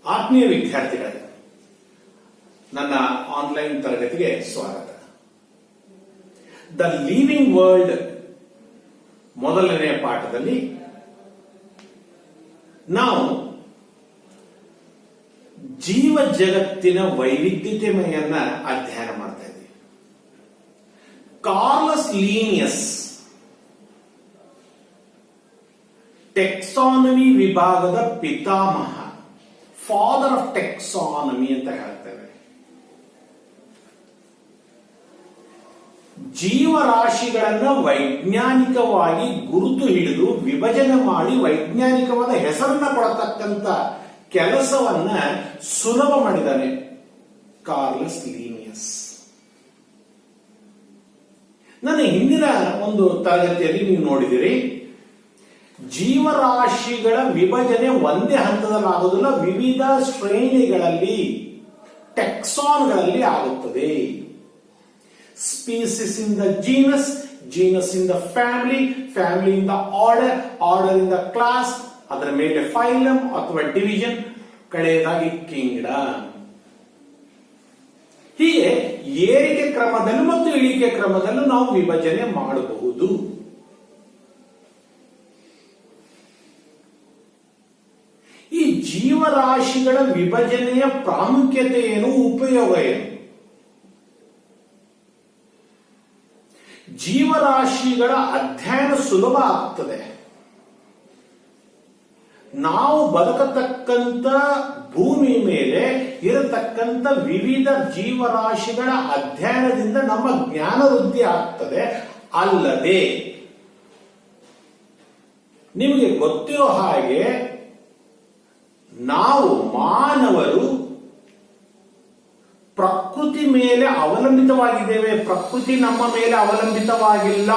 ಆತ್ಮೀಯ ವಿದ್ಯಾರ್ಥಿಗಳೇ, ನನ್ನ ಆನ್ಲೈನ್ ತರಗತಿಗೆ ಸ್ವಾಗತ. ದ ಲಿವಿಂಗ್ ವರ್ಲ್ಡ್ ಮೊದಲನೆಯ ಪಾಠದಲ್ಲಿ ನಾವು ಜೀವ ಜಗತ್ತಿನ ವೈವಿಧ್ಯತೆಯನ್ನ ಅಧ್ಯಯನ ಮಾಡ್ತಾ ಇದ್ದೀವಿ. ಕಾರ್ಲಸ್ ಲೀನಿಯಸ್ ಟೆಕ್ಸಾನಮಿ ವಿಭಾಗದ ಪಿತಾಮಹ, ಫಾದರ್ ಆಫ್ ಟೆಕ್ಸಾನಮಿ ಅಂತ ಹೇಳ್ತೇವೆ. ಜೀವರಾಶಿಗಳನ್ನ ವೈಜ್ಞಾನಿಕವಾಗಿ ಗುರುತು ಹಿಡಿದು ವಿಭಜನೆ ಮಾಡಿ ವೈಜ್ಞಾನಿಕವಾದ ಹೆಸರನ್ನ ಕೊಡತಕ್ಕಂತ ಕೆಲಸವನ್ನ ಸುಲಭ ಮಾಡಿದ್ದಾನೆ ಕಾರ್ಲಸ್ ಲೀನಿಯಸ್. ನನ್ನ ಹಿಂದಿನ ಒಂದು ತರಗತಿಯಲ್ಲಿ ನೀವು ನೋಡಿದಿರಿ, ಜೀವರಾಶಿಗಳ ವಿಭಜನೆ ಒಂದೇ ಹಂತದಲ್ಲಿ ಆಗುವುದಿಲ್ಲ, ವಿವಿಧ ಶ್ರೇಣಿಗಳಲ್ಲಿ ಟೆಕ್ಸಾನ್ಗಳಲ್ಲಿ ಆಗುತ್ತದೆ. Species in the genus, genus in the family, family in the order, order in the class, ಅದರ ಮೇಲೆ ಫೈಲಮ್ ಅಥವಾ ಡಿವಿಷನ್, ಕಡೆಯದಾಗಿ ಕಿಂಗ್ಡಮ್. ಹೀಗೆ ಏರಿಕೆ ಕ್ರಮದಲ್ಲೂ ಮತ್ತು ಇಳಿಕೆ ಕ್ರಮದಲ್ಲೂ ನಾವು ವಿಭಜನೆ ಮಾಡಬಹುದು. ಈ ಜೀವರಾಶಿಗಳ ವಿಭಜನೆಯ ಪ್ರಾಮುಖ್ಯತೆ ಏನು, ಉಪಯೋಗ ಏನು? ಜೀವರಾಶಿಗಳ ಅಧ್ಯಯನ ಸುಲಭ ಆಗ್ತದೆ. ನಾವು ಬದುಕತಕ್ಕಂತ ಭೂಮಿ ಮೇಲೆ ಇರತಕ್ಕಂತ ವಿವಿಧ ಜೀವರಾಶಿಗಳ ಅಧ್ಯಯನದಿಂದ ನಮ್ಮ ಜ್ಞಾನ ವೃದ್ಧಿ ಆಗ್ತದೆ. ಅಲ್ಲದೆ ನಿಮಗೆ ಗೊತ್ತಿರೋ ಹಾಗೆ ನಾವು ಮಾನವರು ಪ್ರಕೃತಿ ಮೇಲೆ ಅವಲಂಬಿತವಾಗಿದ್ದೇವೆ, ಪ್ರಕೃತಿ ನಮ್ಮ ಮೇಲೆ ಅವಲಂಬಿತವಾಗಿಲ್ಲ.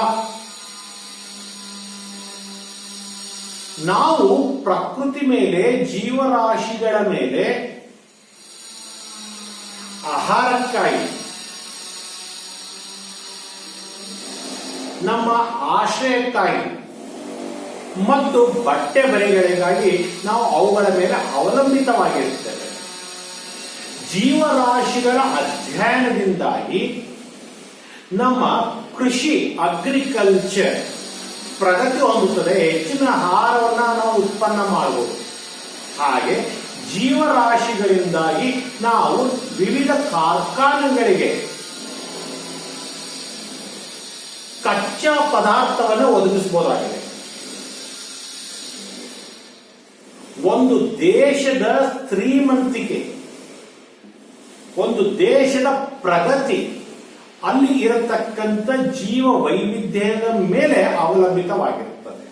ನಾವು ಪ್ರಕೃತಿ ಮೇಲೆ, ಜೀವರಾಶಿಗಳ ಮೇಲೆ ಆಹಾರಕ್ಕಾಗಿ, ನಮ್ಮ ಆಶ್ರಯಕ್ಕಾಗಿ ಮತ್ತು ಬಟ್ಟೆ ಬರೆಗಳಿಗಾಗಿ ನಾವು ಅವುಗಳ ಮೇಲೆ ಅವಲಂಬಿತವಾಗಿರುತ್ತೇವೆ. ಜೀವರಾಶಿಗಳ ಅಧ್ಯಯನದಿಂದಾಗಿ ನಮ್ಮ ಕೃಷಿ, ಅಗ್ರಿಕಲ್ಚರ್ ಪ್ರಗತಿ ಹೊಂದುತ್ತದೆ. ಹೆಚ್ಚಿನ ಆಹಾರವನ್ನ ನಾವು ಉತ್ಪನ್ನ ಮಾಡಬಹುದು. ಹಾಗೆ ಜೀವರಾಶಿಗಳಿಂದಾಗಿ ನಾವು ವಿವಿಧ ಕಾರ್ಖಾನೆಗಳಿಗೆ ಕಚ್ಚಾ ಪದಾರ್ಥವನ್ನು ಒದಗಿಸಬಹುದಾಗಿದೆ. ಒಂದು ದೇಶದ ಶ್ರೀಮಂತಿಕೆ, ಒಂದು ದೇಶದ ಪ್ರಗತಿ ಅಲ್ಲಿ ಇರತಕ್ಕಂಥ ಜೀವ ವೈವಿಧ್ಯದ ಮೇಲೆ ಅವಲಂಬಿತವಾಗಿರುತ್ತದೆ.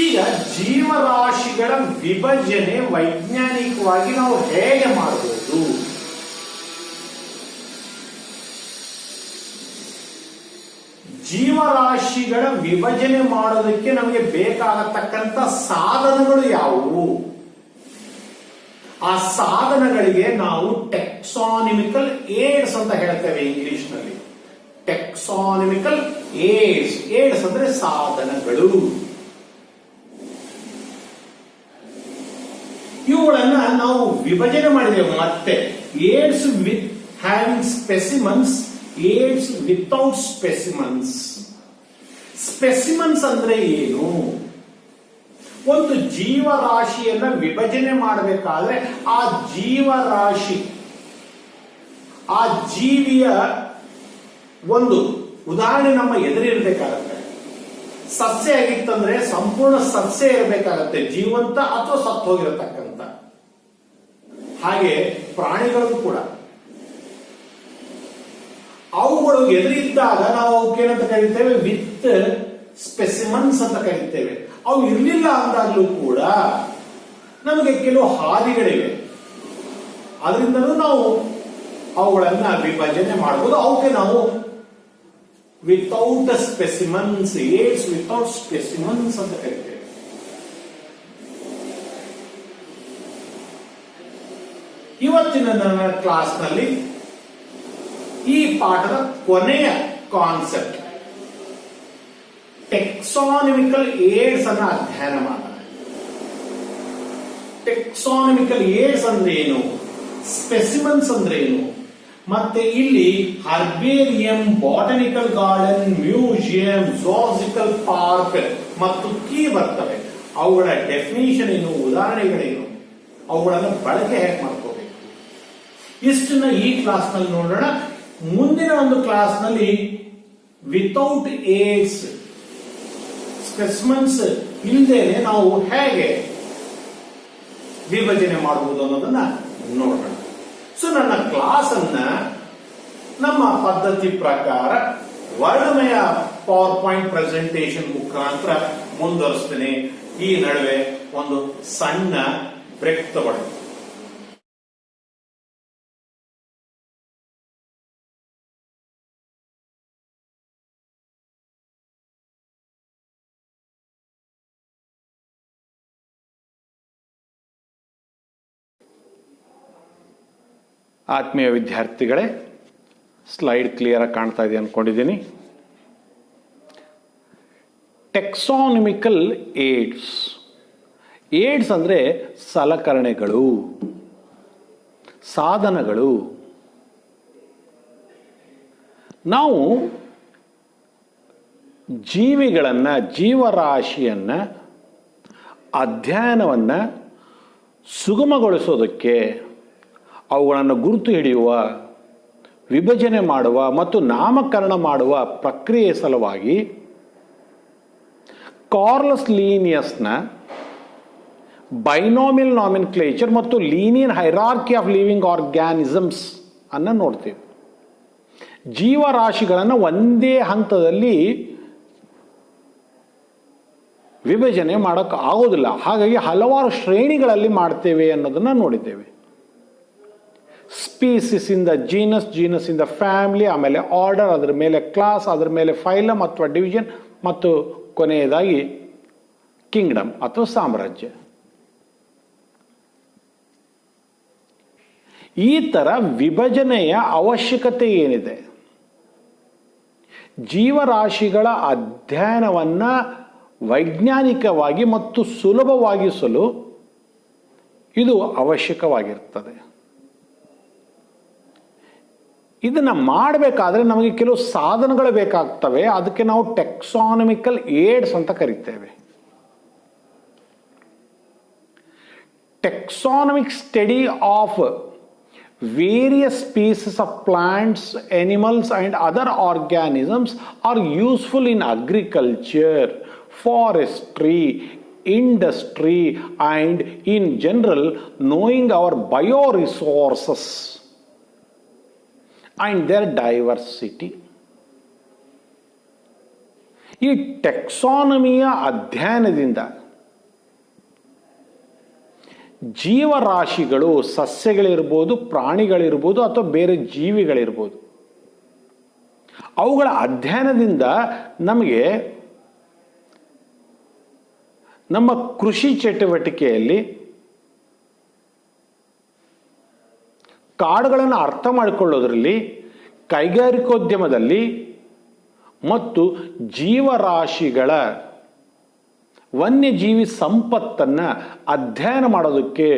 ಈಗ ಜೀವರಾಶಿಗಳ ವಿಭಜನೆ ವೈಜ್ಞಾನಿಕವಾಗಿ ನಾವು ಹೇಗೆ ಮಾಡಬಹುದು? ಜೀವರಾಶಿಗಳ ವಿಭಜನೆ ಮಾಡೋದಕ್ಕೆ ನಮಗೆ ಬೇಕಾಗತಕ್ಕಂಥ ಸಾಧನಗಳು ಯಾವುವು? ಆ ಸಾಧನಗಳಿಗೆ ನಾವು ಟೆಕ್ಸಾನಮಿಕಲ್ ಏಡ್ಸ್ ಅಂತ ಹೇಳ್ತೇವೆ ಇಂಗ್ಲಿಷ್ ನಲ್ಲಿ. ಟೆಕ್ಸಾನಮಿಕಲ್ ಏಡ್ಸ್, ಏಡ್ಸ್ ಅಂದ್ರೆ ಸಾಧನಗಳು. ಇವುಗಳನ್ನ ನಾವು ವಿಭಜನೆ ಮಾಡಿದ್ದೇವೆ. ಮತ್ತೆ AIDS with having specimens, AIDS without specimens. Specimens ಅಂದ್ರೆ ಏನು? ಒಂದು ಜೀವರಾಶಿಯನ್ನ ವಿಭಜನೆ ಮಾಡಬೇಕಾದ್ರೆ ಆ ಜೀವರಾಶಿ, ಆ ಜೀವಿಯ ಒಂದು ಉದಾಹರಣೆ ನಮ್ಮ ಎದುರಿರಬೇಕಾಗತ್ತೆ. ಸಸ್ಯ ಆಗಿತ್ತಂದ್ರೆ ಸಂಪೂರ್ಣ ಸಸ್ಯ ಇರಬೇಕಾಗತ್ತೆ, ಜೀವಂತ ಅಥವಾ ಸತ್ತು ಹೋಗಿರತಕ್ಕಂತ. ಹಾಗೆ ಪ್ರಾಣಿಗಳು ಕೂಡ ಅವುಗಳು ಎದುರಿದ್ದಾಗ ನಾವು ಅವಕ್ಕೇನಂತ ಕರೀತೇವೆ? ವಿತ್ ಸ್ಪೆಸಿಮನ್ಸ್ ಅಂತ ಕರೀತೇವೆ. ಅವು ಇರಲಿಲ್ಲ ಅಂದಾಗಲೂ ಕೂಡ ನಮಗೆ ಕೆಲವು ಹಾದಿಗಳಿವೆ, ಅದರಿಂದಲೂ ನಾವು ಅವುಗಳನ್ನ ವಿಭಜನೆ ಮಾಡಬಹುದು. ಅವಕ್ಕೆ ನಾವು without specimens, AIDS without specimens ಅಂತ ಕರೀತೇವೆ. ಇವತ್ತಿನ ನನ್ನ ಕ್ಲಾಸ್ನಲ್ಲಿ ಈ ಪಾಠದ ಕೊನೆಯ ಕಾನ್ಸೆಪ್ಟ್ ಟೆಕ್ಸಾನಮಿಕಲ್ ಏಡ್ಸ್ ಅನ್ನ ಅಧ್ಯಯನ ಮಾಡೋಣ. ಟೆಕ್ಸಾನಮಿಕಲ್ ಏಡ್ಸ್ ಅಂದ್ರೆ ಏನು, ಸ್ಪೆಸಿಮನ್ಸ್ ಅಂದ್ರೆ ಏನು, ಮತ್ತೆ ಇಲ್ಲಿ herbarium, botanical garden, museum, zoological park ಮತ್ತು ಕೀ ಬರ್ತವೆ. ಅವುಗಳ ಡೆಫಿನಿಷನ್ ಏನು, ಉದಾಹರಣೆಗಳೇನು, ಅವುಗಳನ್ನು ಬಳಕೆ ಹೇಗೆ ಮಾಡ್ಕೋಬೇಕು, ಇಷ್ಟನ್ನ ಈ ಕ್ಲಾಸ್ ನಲ್ಲಿ ನೋಡೋಣ. ಮುಂದಿನ ಒಂದು ಕ್ಲಾಸ್ ನಲ್ಲಿ ವಿತೌಟ್ ಏಡ್ಸ್ ಸ್ಪೆಸಿಮನ್ಸ್ ಇಲ್ಲದೇನೆ ನಾವು ಹೇಗೆ ವಿಭಜನೆ ಮಾಡುವುದು ಅನ್ನೋದನ್ನ ನೋಡೋಣ. ಸೊ ನನ್ನ ಕ್ಲಾಸ್ ಅನ್ನ ನಮ್ಮ ಪದ್ಧತಿ ಪ್ರಕಾರ ವರ್ಣಮಯ ಪವರ್ ಪಾಯಿಂಟ್ ಪ್ರೆಸೆಂಟೇಶನ್ ಮುಖಾಂತರ ಮುಂದುವರಿಸ್ತೇನೆ. ಈ ನಡುವೆ ಒಂದು ಸಣ್ಣ ಬ್ರೇಕ್ ತಗೊಳ್ಳಿ. ಆತ್ಮೀಯ ವಿದ್ಯಾರ್ಥಿಗಳೇ, ಸ್ಲೈಡ್ ಕ್ಲಿಯರ್ ಆಗಿ ಕಾಣ್ತಾ ಇದೆ ಅನ್ಕೊಂಡಿದ್ದೀನಿ. Taxonomical AIDS. ಏಡ್ಸ್ ಅಂದ್ರೆ ಸಲಕರಣೆಗಳು, ಸಾಧನಗಳು. ನಾವು ಜೀವಿಗಳನ್ನ, ಜೀವರಾಶಿಯನ್ನ ಅಧ್ಯಯನವನ್ನ ಸುಗಮಗೊಳಿಸೋದಕ್ಕೆ, ಅವುಗಳನ್ನು ಗುರುತು ಹಿಡಿಯುವ, ವಿಭಜನೆ ಮಾಡುವ ಮತ್ತು ನಾಮಕರಣ ಮಾಡುವ ಪ್ರಕ್ರಿಯೆ ಸಲುವಾಗಿ ಕಾರ್ಲಸ್ ಲೀನಿಯಸ್ನ ಬೈನಾಮಿಯಲ್ ನಾಮಿನ್ಕ್ಲೇಚರ್ ಮತ್ತು linear hierarchy of living organisms ಅನ್ನು ನೋಡ್ತೀವಿ. ಜೀವರಾಶಿಗಳನ್ನು ಒಂದೇ ಹಂತದಲ್ಲಿ ವಿಭಜನೆ ಮಾಡೋಕ್ಕೆ ಆಗೋದಿಲ್ಲ, ಹಾಗಾಗಿ ಹಲವಾರು ಶ್ರೇಣಿಗಳಲ್ಲಿ ಮಾಡ್ತೇವೆ ಅನ್ನೋದನ್ನು ನೋಡಿದ್ದೇವೆ. ಸ್ಪೀಸಿಸ್ ಇಂದ ಜೀನಸ್, ಜೀನಸ್ ಇಂದ ಫ್ಯಾಮಿಲಿ, ಆಮೇಲೆ ಆರ್ಡರ್, ಅದರ ಮೇಲೆ ಕ್ಲಾಸ್, ಅದರ ಮೇಲೆ ಫೈಲಮ್ ಅಥವಾ ಡಿವಿಷನ್, ಮತ್ತು ಕೊನೆಯದಾಗಿ ಕಿಂಗ್ಡಮ್ ಅಥವಾ ಸಾಮ್ರಾಜ್ಯ. ಈ ತರ ವಿಭಜನೆಯ ಅವಶ್ಯಕತೆ ಏನಿದೆ? ಜೀವರಾಶಿಗಳ ಅಧ್ಯಯನವನ್ನ ವೈಜ್ಞಾನಿಕವಾಗಿ ಮತ್ತು ಸುಲಭವಾಗಿಸಲು ಇದು ಅವಶ್ಯಕವಾಗಿರ್ತದೆ. ಇದನ್ನ ಮಾಡಬೇಕಾದ್ರೆ ನಮಗೆ ಕೆಲವು ಸಾಧನಗಳು ಬೇಕಾಗ್ತವೆ. ಅದಕ್ಕೆ ನಾವು ಟೆಕ್ಸಾನಮಿಕಲ್ ಏಡ್ಸ್ ಅಂತ ಕರಿತೇವೆ. Taxonomic study of various species of plants, animals and other organisms are useful in agriculture, forestry, industry and in general knowing our bioresources and their diversity. ಈ ಟೆಕ್ಸಾನಮಿಯ ಅಧ್ಯಯನದಿಂದ ಜೀವರಾಶಿಗಳು, ಸಸ್ಯಗಳಿರ್ಬೋದು, ಪ್ರಾಣಿಗಳಿರ್ಬೋದು ಅಥವಾ ಬೇರೆ ಜೀವಿಗಳಿರ್ಬೋದು, ಅವುಗಳ ಅಧ್ಯಯನದಿಂದ ನಮಗೆ ನಮ್ಮ ಕೃಷಿ ಚಟುವಟಿಕೆಯಲ್ಲಿ ಕಾಡುಗಳನ್ನು ಅರ್ಥ ಮಾಡಿಕೊಳ್ಳೋದ್ರಲ್ಲಿ, ಕೈಗಾರಿಕೋದ್ಯಮದಲ್ಲಿ ಮತ್ತು ಜೀವರಾಶಿಗಳ ವನ್ಯಜೀವಿ ಸಂಪತ್ತನ್ನು ಅಧ್ಯಯನ ಮಾಡೋದಕ್ಕೆ,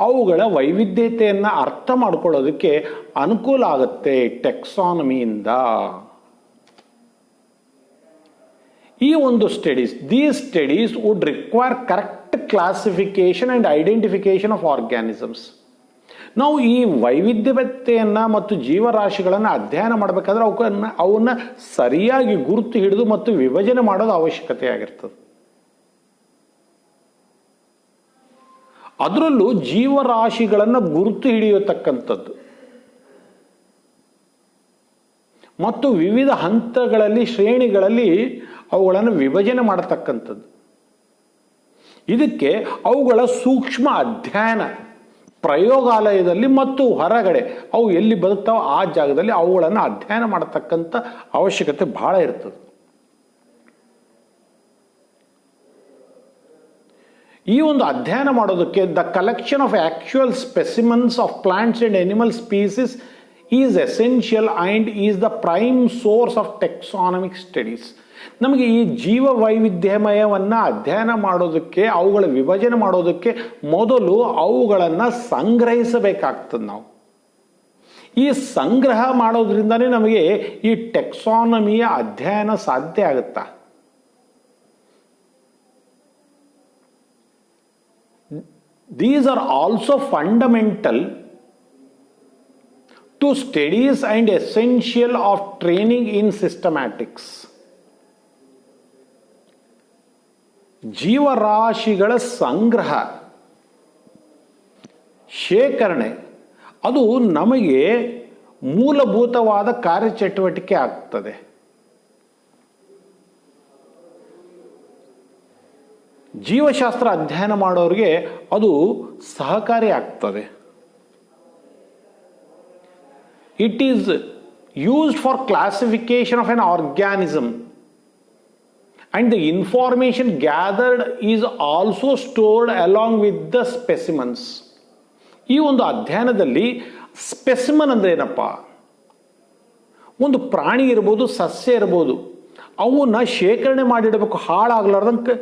ಅವುಗಳ ವೈವಿಧ್ಯತೆಯನ್ನು ಅರ್ಥ ಮಾಡಿಕೊಳ್ಳೋದಕ್ಕೆ ಅನುಕೂಲ ಆಗುತ್ತೆ ಟೆಕ್ಸಾನಮಿಯಿಂದ. ಈ ಒಂದು these studies would require correct classification and identification of organisms. ನಾವು ಈ ವೈವಿಧ್ಯತೆಯನ್ನ ಮತ್ತು ಜೀವರಾಶಿಗಳನ್ನು ಅಧ್ಯಯನ ಮಾಡಬೇಕಾದ್ರೆ ಅವನ್ನ ಸರಿಯಾಗಿ ಗುರುತು ಹಿಡಿದು ಮತ್ತು ವಿಭಜನೆ ಮಾಡೋದು ಅವಶ್ಯಕತೆ ಆಗಿರ್ತದೆ. ಅದರಲ್ಲೂ ಜೀವರಾಶಿಗಳನ್ನು ಗುರುತು ಹಿಡಿಯತಕ್ಕಂಥದ್ದು ಮತ್ತು ವಿವಿಧ ಹಂತಗಳಲ್ಲಿ, ಶ್ರೇಣಿಗಳಲ್ಲಿ ಅವುಗಳನ್ನು ವಿಭಜನೆ ಮಾಡತಕ್ಕಂಥದ್ದು. ಇದಕ್ಕೆ ಅವುಗಳ ಸೂಕ್ಷ್ಮ ಅಧ್ಯಯನ ಪ್ರಯೋಗಾಲಯದಲ್ಲಿ ಮತ್ತು ಹೊರಗಡೆ ಅವು ಎಲ್ಲಿ ಬದುಕ್ತಾವೋ ಆ ಜಾಗದಲ್ಲಿ ಅವುಗಳನ್ನು ಅಧ್ಯಯನ ಮಾಡತಕ್ಕಂಥ ಅವಶ್ಯಕತೆ ಬಹಳ ಇರ್ತದೆ. ಈ ಒಂದು ಅಧ್ಯಯನ ಮಾಡೋದಕ್ಕೆ the collection of actual specimens of plants and animal species is essential and is the prime source of taxonomic studies. ನಮಗೆ ಈ ಜೀವ ವೈವಿಧ್ಯಮಯವನ್ನು ಅಧ್ಯಯನ ಮಾಡೋದಕ್ಕೆ, ಅವುಗಳ ವಿಭಜನೆ ಮಾಡೋದಕ್ಕೆ ಮೊದಲು ಅವುಗಳನ್ನು ಸಂಗ್ರಹಿಸಬೇಕಾಗ್ತದೆ. ನಾವು ಈ ಸಂಗ್ರಹ ಮಾಡೋದ್ರಿಂದನೇ ನಮಗೆ ಈ ಟೆಕ್ಸಾನಮಿಯ ಅಧ್ಯಯನ ಸಾಧ್ಯ ಆಗುತ್ತಾ. These are also fundamental to studies and essential of training in systematics. ಜೀವರಾಶಿಗಳ ಸಂಗ್ರಹ, ಶೇಖರಣೆ ಅದು ನಮಗೆ ಮೂಲಭೂತವಾದ ಕಾರ್ಯಚಟುವಟಿಕೆ ಆಗ್ತದೆ. ಜೀವಶಾಸ್ತ್ರ ಅಧ್ಯಯನ ಮಾಡೋರಿಗೆ ಅದು ಸಹಕಾರಿ ಆಗ್ತದೆ. It is used for classification of an organism and the information gathered is also stored along with the specimens. ಈ ಒಂದು ಅಧ್ಯಯನದಲ್ಲಿ ಸ್ಪೆಸಿಮನ್ ಅಂದ್ರೆ ಏನಪ್ಪ? ಒಂದು ಪ್ರಾಣಿ ಇರ್ಬೋದು, ಸಸ್ಯ ಇರ್ಬೋದು, ಅವನ್ನ ಶೇಖರಣೆ ಮಾಡಿಡಬೇಕು, ಹಾಳಾಗ್ಲಾರ್ದಂಗೆ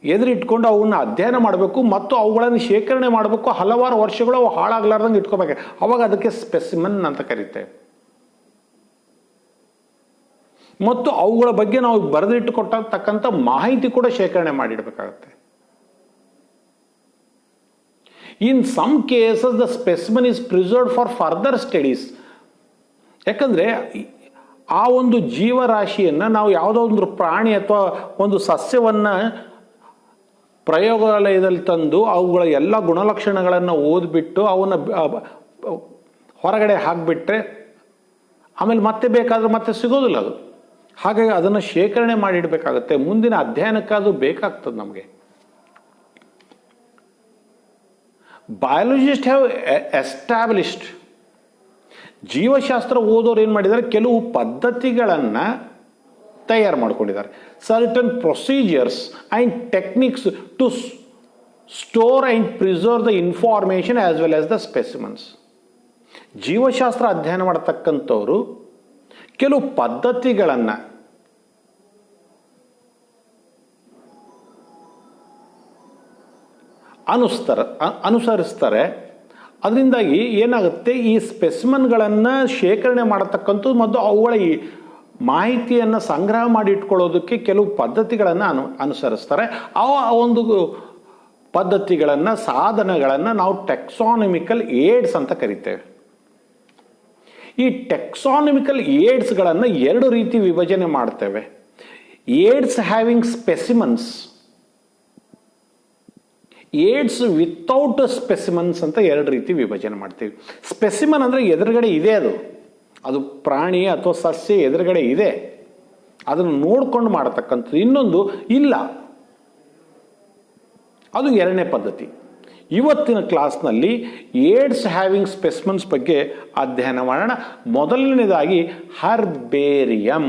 ಎದುರಿಟ್ಕೊಂಡು ಅವನ್ನ ಅಧ್ಯಯನ ಮಾಡಬೇಕು ಮತ್ತು ಅವುಗಳನ್ನು ಶೇಖರಣೆ ಮಾಡಬೇಕು. ಹಲವಾರು ವರ್ಷಗಳು ಅವು ಹಾಳಾಗ್ಲಾರ್ದಂಗೆ ಇಟ್ಕೋಬೇಕು. ಅವಾಗ ಅದಕ್ಕೆ ಸ್ಪೆಸಿಮನ್ ಅಂತ ಕರೀತೇವೆ. ಮತ್ತು ಅವುಗಳ ಬಗ್ಗೆ ನಾವು ಬರೆದಿಟ್ಟುಕೊಟ್ಟತಕ್ಕಂಥ ಮಾಹಿತಿ ಕೂಡ ಶೇಖರಣೆ ಮಾಡಿಡಬೇಕಾಗತ್ತೆ. In some cases the specimen is preserved for further studies. ಯಾಕಂದ್ರೆ ಆ ಒಂದು ಜೀವರಾಶಿಯನ್ನು ನಾವು ಯಾವುದೋ ಒಂದು ಪ್ರಾಣಿ ಅಥವಾ ಒಂದು ಸಸ್ಯವನ್ನು ಪ್ರಯೋಗಾಲಯದಲ್ಲಿ ತಂದು ಅವುಗಳ ಎಲ್ಲ ಗುಣಲಕ್ಷಣಗಳನ್ನು ಓದ್ಬಿಟ್ಟು ಅವನ್ನ ಹೊರಗಡೆ ಹಾಕಿಬಿಟ್ರೆ ಆಮೇಲೆ ಮತ್ತೆ ಬೇಕಾದ್ರೆ ಮತ್ತೆ ಸಿಗೋದಿಲ್ಲ ಅದು. ಹಾಗಾಗಿ ಅದನ್ನು ಶೇಖರಣೆ ಮಾಡಿಡಬೇಕಾಗುತ್ತೆ. ಮುಂದಿನ ಅಧ್ಯಯನಕ್ಕೆ ಅದು ಬೇಕಾಗ್ತದೆ ನಮಗೆ. ಬಯಾಲಜಿಸ್ಟ್ ಹ್ಯಾವ್ ಎಸ್ಟಾಬ್ಲಿಷ್ಡ್, ಜೀವಶಾಸ್ತ್ರ ಓದೋರು ಏನು ಮಾಡಿದ್ದಾರೆ, ಕೆಲವು ಪದ್ಧತಿಗಳನ್ನು ತಯಾರು ಮಾಡ್ಕೊಂಡಿದ್ದಾರೆ. Certain procedures and techniques to store and preserve the information as well as the specimens. ಜೀವಶಾಸ್ತ್ರ ಅಧ್ಯಯನ ಮಾಡತಕ್ಕಂಥವ್ರು ಕೆಲವು ಪದ್ಧತಿಗಳನ್ನು ಅನುಸರಿಸ್ತಾರೆ. ಅದರಿಂದಾಗಿ ಏನಾಗುತ್ತೆ, ಈ ಸ್ಪೆಸಿಮನ್ಗಳನ್ನು ಶೇಖರಣೆ ಮಾಡತಕ್ಕಂಥದ್ದು ಮತ್ತು ಅವುಗಳ ಈ ಮಾಹಿತಿಯನ್ನು ಸಂಗ್ರಹ ಮಾಡಿ ಇಟ್ಕೊಳ್ಳೋದಕ್ಕೆ ಕೆಲವು ಪದ್ಧತಿಗಳನ್ನು ಅನುಸರಿಸ್ತಾರೆ. ಆ ಒಂದು ಪದ್ಧತಿಗಳನ್ನು, ಸಾಧನಗಳನ್ನು ನಾವು ಟೆಕ್ಸಾನಮಿಕಲ್ ಏಡ್ಸ್ ಅಂತ ಕರಿತೇವೆ. ಈ ಟೆಕ್ಸಾನಮಿಕಲ್ ಏಡ್ಸ್ಗಳನ್ನು ಎರಡು ರೀತಿ ವಿಭಜನೆ ಮಾಡ್ತೇವೆ. AIDS having specimens, AIDS without specimens ಅಂತ ಎರಡು ರೀತಿ ವಿಭಜನೆ ಮಾಡ್ತೀವಿ. ಸ್ಪೆಸಿಮನ್ ಅಂದರೆ ಎದುರುಗಡೆ ಇದೆ, ಅದು ಪ್ರಾಣಿ ಅಥವಾ ಸಸ್ಯ ಎದುರುಗಡೆ ಇದೆ, ಅದನ್ನು ನೋಡ್ಕೊಂಡು ಮಾಡತಕ್ಕಂಥದ್ದು. ಇನ್ನೊಂದು ಇಲ್ಲ, ಅದು ಎರಡನೇ ಪದ್ಧತಿ. ಇವತ್ತಿನ ಕ್ಲಾಸ್ನಲ್ಲಿ ಏಡ್ಸ್ ಹ್ಯಾವಿಂಗ್ ಸ್ಪೆಸಿಮನ್ಸ್ ಬಗ್ಗೆ ಅಧ್ಯಯನ ಮಾಡೋಣ. ಮೊದಲನೇದಾಗಿ ಹರ್ಬೇರಿಯಂ.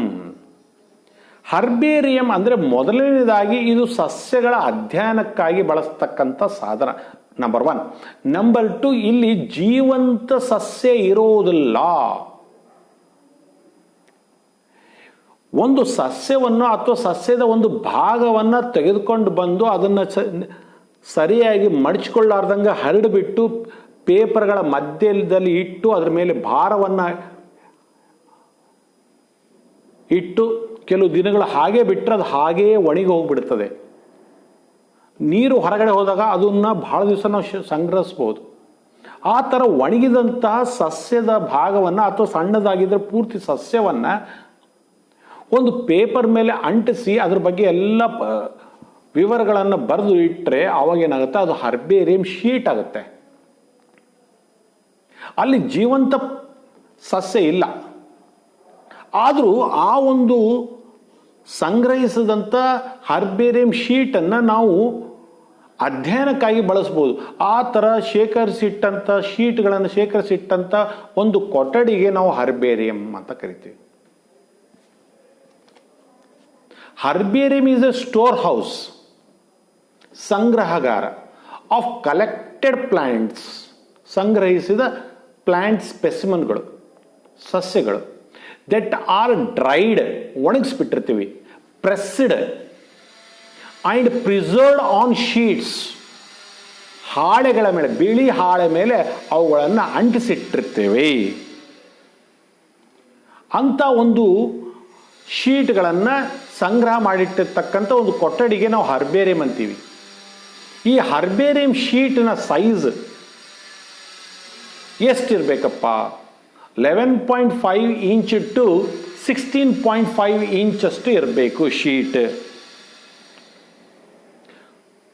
ಹರ್ಬೇರಿಯಂ ಅಂದರೆ ಮೊದಲನೇದಾಗಿ ಇದು ಸಸ್ಯಗಳ ಅಧ್ಯಯನಕ್ಕಾಗಿ ಬಳಸ್ತಕ್ಕಂಥ ಸಾಧನ, ನಂಬರ್ 1. ನಂಬರ್ 2, ಇಲ್ಲಿ ಜೀವಂತ ಸಸ್ಯ ಇರೋದಿಲ್ಲ. ಒಂದು ಸಸ್ಯವನ್ನು ಅಥವಾ ಸಸ್ಯದ ಒಂದು ಭಾಗವನ್ನು ತೆಗೆದುಕೊಂಡು ಬಂದು ಅದನ್ನು ಸರಿಯಾಗಿ ಮಡಚಿಕೊಳ್ಳಾರ್ದಂಗೆ ಹರಡಿಬಿಟ್ಟು ಪೇಪರ್ಗಳ ಮಧ್ಯದಲ್ಲಿ ಇಟ್ಟು ಅದರ ಮೇಲೆ ಭಾರವನ್ನು ಇಟ್ಟು ಕೆಲವು ದಿನಗಳು ಹಾಗೆ ಬಿಟ್ಟರೆ ಅದು ಹಾಗೆಯೇ ಒಣಗಿ ಹೋಗ್ಬಿಡ್ತದೆ. ನೀರು ಹೊರಗಡೆ ಹೋದಾಗ ಅದನ್ನು ಬಹಳ ದಿವಸ ನಾವು ಸಂಗ್ರಹಿಸ್ಬೋದು. ಆ ಥರ ಒಣಗಿದಂತಹ ಸಸ್ಯದ ಭಾಗವನ್ನು ಅಥವಾ ಸಣ್ಣದಾಗಿದ್ದರೆ ಪೂರ್ತಿ ಸಸ್ಯವನ್ನು ಒಂದು ಪೇಪರ್ ಮೇಲೆ ಅಂಟಿಸಿ ಅದ್ರ ಬಗ್ಗೆ ಎಲ್ಲ ವಿವರಗಳನ್ನು ಬರೆದು ಇಟ್ಟರೆ ಅವಾಗೇನಾಗುತ್ತೆ, ಅದು ಹರ್ಬೇರಿಯಂ ಶೀಟ್ ಆಗುತ್ತೆ. ಅಲ್ಲಿ ಜೀವಂತ ಸಸ್ಯ ಇಲ್ಲ, ಆದರೂ ಆ ಒಂದು ಸಂಗ್ರಹಿಸಿದಂಥ ಹರ್ಬೇರಿಯಂ ಶೀಟನ್ನು ನಾವು ಅಧ್ಯಯನಕ್ಕಾಗಿ ಬಳಸ್ಬೋದು. ಆ ಥರ ಶೇಖರಿಸಿಟ್ಟಂಥ ಶೀಟ್ಗಳನ್ನು ಶೇಖರಿಸಿಟ್ಟಂಥ ಒಂದು ಕೊಠಡಿಗೆ ನಾವು ಹರ್ಬೇರಿಯಂ ಅಂತ ಕರಿತೀವಿ. Herbarium is a storehouse, ಸಂಗ್ರಹಗಾರ ಆಫ್ ಕಲೆಕ್ಟೆಡ್ ಪ್ಲಾಂಟ್ಸ್, ಸಂಗ್ರಹಿಸಿದ ಪ್ಲಾಂಟ್ ಸ್ಪೆಸಿಮನ್ಗಳು. ಸಸ್ಯಗಳು ದಟ್ ಆರ್ ಡ್ರೈಡ್, ಒಣಗಿಸ್ಬಿಟ್ಟಿರ್ತೀವಿ, pressed and preserved on sheets, ಹಾಳೆಗಳ ಮೇಲೆ, ಬಿಳಿ ಹಾಳೆ ಮೇಲೆ ಅವುಗಳನ್ನು ಅಂಟಿಸಿಟ್ಟಿರ್ತೇವೆ. ಅಂತ ಒಂದು ಶೀಟ್ಗಳನ್ನು ಸಂಗ್ರಹ ಮಾಡಿಟ್ಟಿರ್ತಕ್ಕಂಥ ಒಂದು ಕೊಠಡಿಗೆ ನಾವು ಹರ್ಬೇರಿಯಂ ಅಂತೀವಿ. ಈ ಹರ್ಬೇರಿಯಂ ಶೀಟ್ನ ಸೈಜ್ ಎಷ್ಟಿರಬೇಕಪ್ಪ? 11.5 ಇಂಚ್ ಟು 16.5 ಇಂಚ್ ಅಷ್ಟು ಇರಬೇಕು sheet.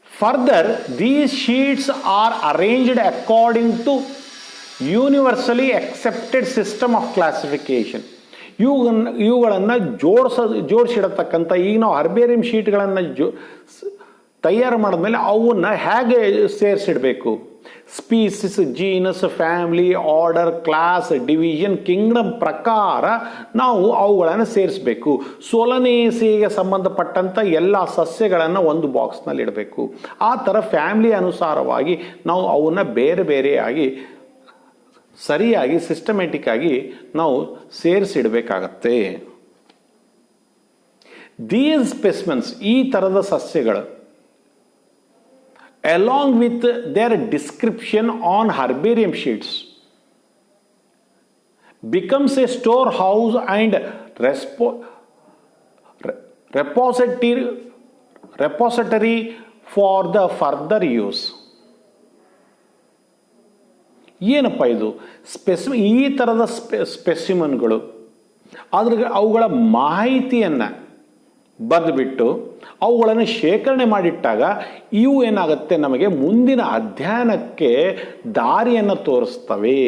Further these sheets are arranged according to universally accepted system of classification. ಇವುಗಳನ್ನು ಜೋಡಿಸಿಡತಕ್ಕಂಥ, ಈಗ ನಾವು ಹರ್ಬೇರಿಯಂ ಶೀಟ್ಗಳನ್ನು ತಯಾರು ಮಾಡಿದ್ಮೇಲೆ ಅವನ್ನ ಹೇಗೆ ಸೇರಿಸಿಡಬೇಕು? Species, genus, family, order, class, division, kingdom ಪ್ರಕಾರ ನಾವು ಅವುಗಳನ್ನು ಸೇರಿಸಬೇಕು. ಸೊಲನೇಸಿಗೆ ಸಂಬಂಧಪಟ್ಟಂಥ ಎಲ್ಲ ಸಸ್ಯಗಳನ್ನು ಒಂದು ಬಾಕ್ಸ್ನಲ್ಲಿ ಇಡಬೇಕು. ಆ ಥರ ಫ್ಯಾಮಿಲಿ ಅನುಸಾರವಾಗಿ ನಾವು ಅವನ್ನ ಬೇರೆ ಬೇರೆಯಾಗಿ ಸರಿಯಾಗಿ ಸಿಸ್ಟಮ್ಯಾಟಿಕ್ ಆಗಿ ನಾವು ಸೇರಿಸಿಡಬೇಕಾಗತ್ತೆ. ದೀಸ್ ಸ್ಪೆಸಿಮೆನ್ಸ್, ಈ ಥರದ ಸಸ್ಯಗಳು, along with their description on herbarium sheets, becomes a storehouse and repository for the further use. ಏನಪ್ಪ ಇದು? ಈ ಥರದ ಸ್ಪೆಸಿಮನ್ಗಳು ಅವುಗಳ ಮಾಹಿತಿಯನ್ನು ಬರೆದುಬಿಟ್ಟು ಅವುಗಳನ್ನು ಶೇಖರಣೆ ಮಾಡಿಟ್ಟಾಗ ಇವು ಏನಾಗುತ್ತೆ, ನಮಗೆ ಮುಂದಿನ ಅಧ್ಯಯನಕ್ಕೆ ದಾರಿಯನ್ನು ತೋರಿಸ್ತವೆ,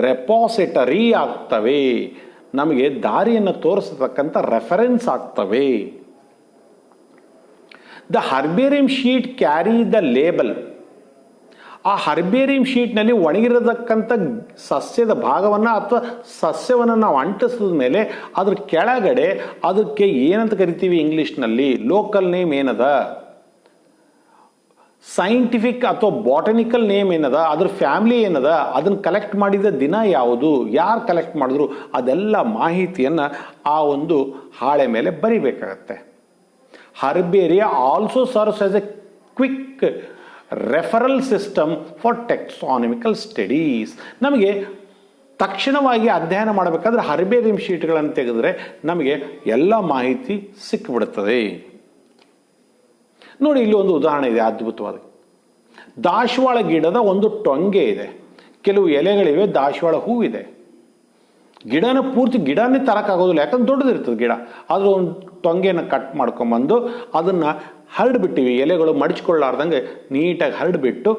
ರೆಪಾಸಿಟರಿ ಆಗ್ತವೆ, ನಮಗೆ ದಾರಿಯನ್ನು ತೋರಿಸತಕ್ಕಂಥ ರೆಫರೆನ್ಸ್ ಆಗ್ತವೆ. The herbarium sheet carry the label. ಆ ಹರ್ಬೇರಿಯಂ ಶೀಟ್ನಲ್ಲಿ ಒಣಗಿರತಕ್ಕಂಥ ಸಸ್ಯದ ಭಾಗವನ್ನು ಅಥವಾ ಸಸ್ಯವನ್ನು ನಾವು ಅಂಟಿಸಿದ ಮೇಲೆ ಅದ್ರ ಕೆಳಗಡೆ ಅದಕ್ಕೆ ಏನಂತ ಕರಿತೀವಿ ಇಂಗ್ಲೀಷ್ನಲ್ಲಿ, ಲೋಕಲ್ ನೇಮ್ ಏನದ, ಸೈಂಟಿಫಿಕ್ ಅಥವಾ ಬಾಟನಿಕಲ್ ನೇಮ್ ಏನದ, ಅದ್ರ ಫ್ಯಾಮಿಲಿ ಏನದ, ಅದನ್ನು ಕಲೆಕ್ಟ್ ಮಾಡಿದ ದಿನ ಯಾವುದು, ಯಾರು ಕಲೆಕ್ಟ್ ಮಾಡಿದ್ರು, ಅದೆಲ್ಲ ಮಾಹಿತಿಯನ್ನು ಆ ಒಂದು ಹಾಳೆ ಮೇಲೆ ಬರಿಬೇಕಾಗತ್ತೆ. Herbaria also serves as a quick referral system for taxonomical studies. ನಮಗೆ ತಕ್ಷಣವಾಗಿ ಅಧ್ಯಯನ ಮಾಡಬೇಕಾದ್ರೆ ಹರ್ಬೇರಿಯಂ ಶೀಟ್ಗಳನ್ನು ತೆಗೆದ್ರೆ ನಮಗೆ ಎಲ್ಲ ಮಾಹಿತಿ ಸಿಕ್ಕಿಬಿಡುತ್ತದೆ. ನೋಡಿ, ಇಲ್ಲಿ ಒಂದು ಉದಾಹರಣೆ ಇದೆ ಅದ್ಭುತವಾದ. ದಾಸವಾಳ ಗಿಡದ ಒಂದು ಟೊಂಗೆ ಇದೆ, ಕೆಲವು ಎಲೆಗಳಿವೆ, ದಾಸವಾಳ ಹೂವಿದೆ. ಗಿಡನ ಪೂರ್ತಿ ಗಿಡನೇ ತರಕ್ಕಾಗೋದಿಲ್ಲ, ಯಾಕಂದ್ರೆ ದೊಡ್ಡದಿರ್ತದೆ ಗಿಡ. ಆದರೂ ಒಂದು ಟೊಂಗೆಯನ್ನು ಕಟ್ ಮಾಡ್ಕೊಂಬಂದು ಅದನ್ನು ಹರಡ್ಬಿಟ್ಟಿವಿ, ಎಲೆಗಳು ಮಡಿಚ್ಕೊಳ್ಳಾರ್ದಂಗೆ ನೀಟಾಗಿ ಹರಡ್ಬಿಟ್ಟು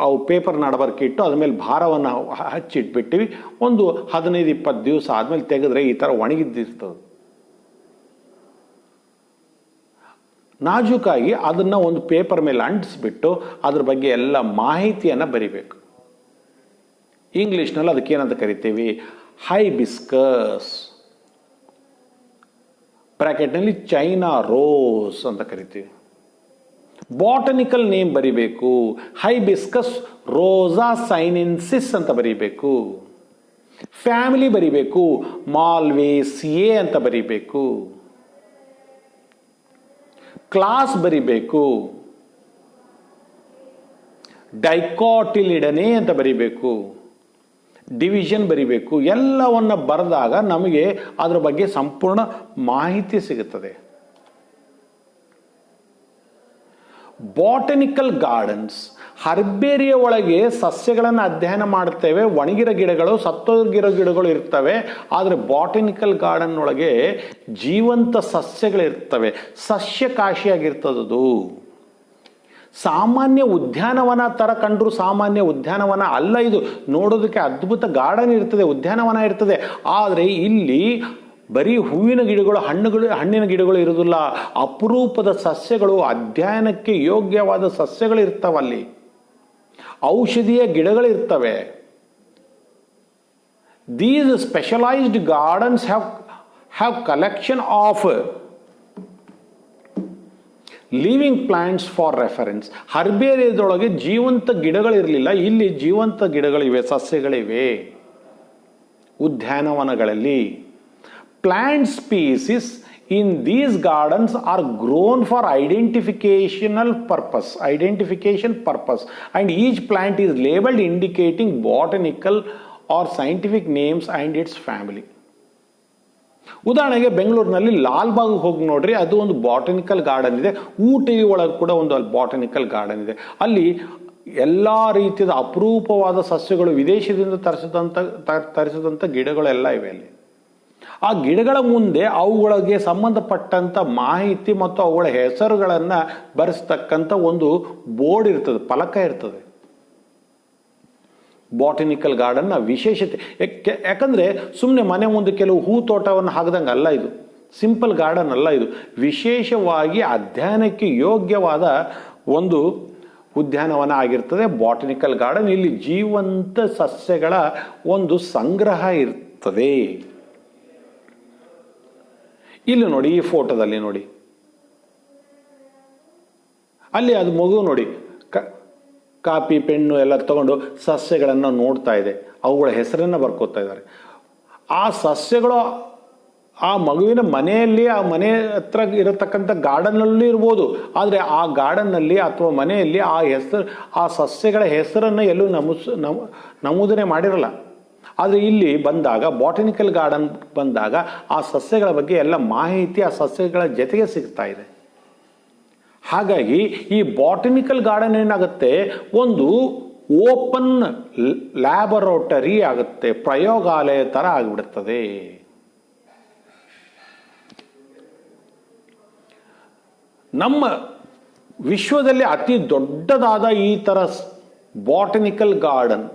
ಅವು ಪೇಪರ್ ನಡಬರ್ಕಿಟ್ಟು ಅದ್ರ ಮೇಲೆ ಭಾರವನ್ನು ಹಚ್ಚಿಟ್ಬಿಟ್ಟಿವಿ. ಒಂದು 15-20 ದಿವಸ ಆದಮೇಲೆ ತೆಗೆದ್ರೆ ಈ ಥರ ಒಣಗಿದ್ದಿರ್ತದೆ. ನಾಜೂಕಾಗಿ ಅದನ್ನು ಒಂದು ಪೇಪರ್ ಮೇಲೆ ಅಂಟಿಸ್ಬಿಟ್ಟು ಅದ್ರ ಬಗ್ಗೆ ಎಲ್ಲ ಮಾಹಿತಿಯನ್ನು ಬರಿಬೇಕು. ಇಂಗ್ಲೀಷ್ನಲ್ಲಿ ಅದಕ್ಕೇನಂತ ಕರಿತೀವಿ? ಹೈಬಿಸ್ಕಸ್, ಬ್ರಾಕೆಟ್ನಲ್ಲಿ ಚೈನಾ ರೋಸ್ ಅಂತ ಕರಿತೀವಿ. ಬಾಟನಿಕಲ್ ನೇಮ್ ಬರಿಬೇಕು, ಹೈಬಿಸ್ಕಸ್ ರೋಸಾ ಸೈನೆನ್ಸಿಸ್ ಅಂತ ಬರಿಬೇಕು. ಫ್ಯಾಮಿಲಿ ಬರಿಬೇಕು, ಮಾಲ್ವೇಸಿಯೇ ಅಂತ ಬರಿಬೇಕು. ಕ್ಲಾಸ್ ಬರಿಬೇಕು, ಡೈಕಾಟಿಲಿಡನೆ ಅಂತ ಬರಿಬೇಕು. ಡಿವಿಷನ್ ಬರಿಬೇಕು. ಎಲ್ಲವನ್ನ ಬರೆದಾಗ ನಮಗೆ ಅದರ ಬಗ್ಗೆ ಸಂಪೂರ್ಣ ಮಾಹಿತಿ ಸಿಗುತ್ತದೆ. ಬಾಟನಿಕಲ್ ಗಾರ್ಡನ್ಸ್, ಹರ್ಬೇರಿಯ ಒಳಗೆ ಸಸ್ಯಗಳನ್ನು ಅಧ್ಯಯನ ಮಾಡ್ತೇವೆ. ಒಣಗಿರೋ ಗಿಡಗಳು, ಸತ್ತೋಗಿರೋ ಗಿಡಗಳು ಇರ್ತವೆ. ಆದರೆ ಬಾಟನಿಕಲ್ ಗಾರ್ಡನ್ ಒಳಗೆ ಜೀವಂತ ಸಸ್ಯಗಳಿರ್ತವೆ, ಸಸ್ಯಕಾಶಿಯಾಗಿರ್ತದದು. ಸಾಮಾನ್ಯ ಉದ್ಯಾನವನ ಥರ ಕಂಡ್ರು ಸಾಮಾನ್ಯ ಉದ್ಯಾನವನ ಅಲ್ಲ ಇದು. ನೋಡೋದಕ್ಕೆ ಅದ್ಭುತ ಗಾರ್ಡನ್ ಇರ್ತದೆ, ಉದ್ಯಾನವನ ಇರ್ತದೆ. ಆದರೆ ಇಲ್ಲಿ ಬರೀ ಹೂವಿನ ಗಿಡಗಳು, ಹಣ್ಣಿನ ಗಿಡಗಳು ಇರೋದಿಲ್ಲ. ಅಪರೂಪದ ಸಸ್ಯಗಳು, ಅಧ್ಯಯನಕ್ಕೆ ಯೋಗ್ಯವಾದ ಸಸ್ಯಗಳು ಇರ್ತಾವಲ್ಲಿ. ಔಷಧೀಯ ಗಿಡಗಳಿರ್ತವೆ. These specialised gardens have collection of living plants for reference. ಹರ್ಬೇರಿಯದೊಳಗೆ ಜೀವಂತ ಗಿಡಗಳಿರಲಿಲ್ಲ, ಇಲ್ಲಿ ಜೀವಂತ ಗಿಡಗಳಿವೆ, ಸಸ್ಯಗಳಿವೆ. ಉದ್ಯಾನವನಗಳಲ್ಲಿ. Plant species in these gardens are grown for identification purpose, and each plant is labeled indicating botanical or scientific names and its family. ಉದಾಹರಣೆಗೆ ಬೆಂಗಳೂರಿನಲ್ಲಿ ಲಾಲ್ಬಾಗ್ ಹೋಗಿ ನೋಡ್ರಿ, ಅದು ಒಂದು ಬಾಟನಿಕಲ್ ಗಾರ್ಡನ್ ಇದೆ. ಊಟಿ ಒಳಗೆ ಕೂಡ ಒಂದು ಬಾಟನಿಕಲ್ ಗಾರ್ಡನ್ ಇದೆ. ಅಲ್ಲಿ ಎಲ್ಲ ರೀತಿಯ ಅಪರೂಪವಾದ ಸಸ್ಯಗಳು, ವಿದೇಶದಿಂದ ತರಿಸಿದಂಥ ಗಿಡಗಳೆಲ್ಲ ಇವೆ. ಅಲ್ಲಿ ಆ ಗಿಡಗಳ ಮುಂದೆ ಅವುಗಳಿಗೆ ಸಂಬಂಧಪಟ್ಟಂಥ ಮಾಹಿತಿ ಮತ್ತು ಅವುಗಳ ಹೆಸರುಗಳನ್ನು ಬರೆಸ್ತಕ್ಕಂಥ ಒಂದು ಬೋರ್ಡ್ ಇರ್ತದೆ, ಫಲಕ ಇರ್ತದೆ. ಬಾಟನಿಕಲ್ ಗಾರ್ಡನ್ನ ವಿಶೇಷತೆ. ಯಾಕಂದರೆ ಸುಮ್ಮನೆ ಮನೆ ಮುಂದೆ ಕೆಲವು ಹೂ ತೋಟವನ್ನು ಹಾಕಿದಂಗೆ ಅಲ್ಲ ಇದು, ಸಿಂಪಲ್ ಗಾರ್ಡನ್ ಅಲ್ಲ ಇದು. ವಿಶೇಷವಾಗಿ ಅಧ್ಯಯನಕ್ಕೆ ಯೋಗ್ಯವಾದ ಒಂದು ಉದ್ಯಾನವನ ಆಗಿರ್ತದೆ ಬಾಟನಿಕಲ್ ಗಾರ್ಡನ್. ಇಲ್ಲಿ ಜೀವಂತ ಸಸ್ಯಗಳ ಒಂದು ಸಂಗ್ರಹ ಇರ್ತದೆ. ಇಲ್ಲಿ ನೋಡಿ, ಈ ಫೋಟೋದಲ್ಲಿ ನೋಡಿ, ಅಲ್ಲಿ ಅದು ಮಗು ನೋಡಿ ಕಾಪಿ ಪೆನ್ನು ಎಲ್ಲ ತಗೊಂಡು ಸಸ್ಯಗಳನ್ನು ನೋಡ್ತಾ ಇದೆ, ಅವುಗಳ ಹೆಸರನ್ನು ಬರ್ಕೋತಾ ಇದ್ದಾರೆ. ಆ ಸಸ್ಯಗಳು ಆ ಮಗುವಿನ ಮನೆಯಲ್ಲಿ, ಆ ಮನೆ ಹತ್ರ ಇರತಕ್ಕಂಥ ಗಾರ್ಡನ್ನಲ್ಲಿ ಇರ್ಬೋದು, ಆದರೆ ಆ ಗಾರ್ಡನ್ನಲ್ಲಿ ಅಥವಾ ಮನೆಯಲ್ಲಿ ಆ ಸಸ್ಯಗಳ ಹೆಸರನ್ನು ಎಲ್ಲೂ ನಮೂದನೆ ಮಾಡಿರಲ್ಲ. ಆದರೆ ಇಲ್ಲಿ ಬಂದಾಗ, ಬಾಟನಿಕಲ್ ಗಾರ್ಡನ್ ಬಂದಾಗ, ಆ ಸಸ್ಯಗಳ ಬಗ್ಗೆ ಎಲ್ಲ ಮಾಹಿತಿ ಆ ಸಸ್ಯಗಳ ಜೊತೆಗೆ ಸಿಗ್ತಾ ಇದೆ. ಹಾಗಾಗಿ ಈ ಬಾಟನಿಕಲ್ ಗಾರ್ಡನ್ ಏನಾಗುತ್ತೆ, ಒಂದು ಓಪನ್ ಲ್ಯಾಬೊರೇಟರಿ ಆಗುತ್ತೆ, ಪ್ರಯೋಗಾಲಯ ಥರ ಆಗಿಬಿಡುತ್ತದೆ. ನಮ್ಮ ವಿಶ್ವದಲ್ಲಿ ಅತಿ ದೊಡ್ಡದಾದ ಈ ಥರ ಬಾಟನಿಕಲ್ ಗಾರ್ಡನ್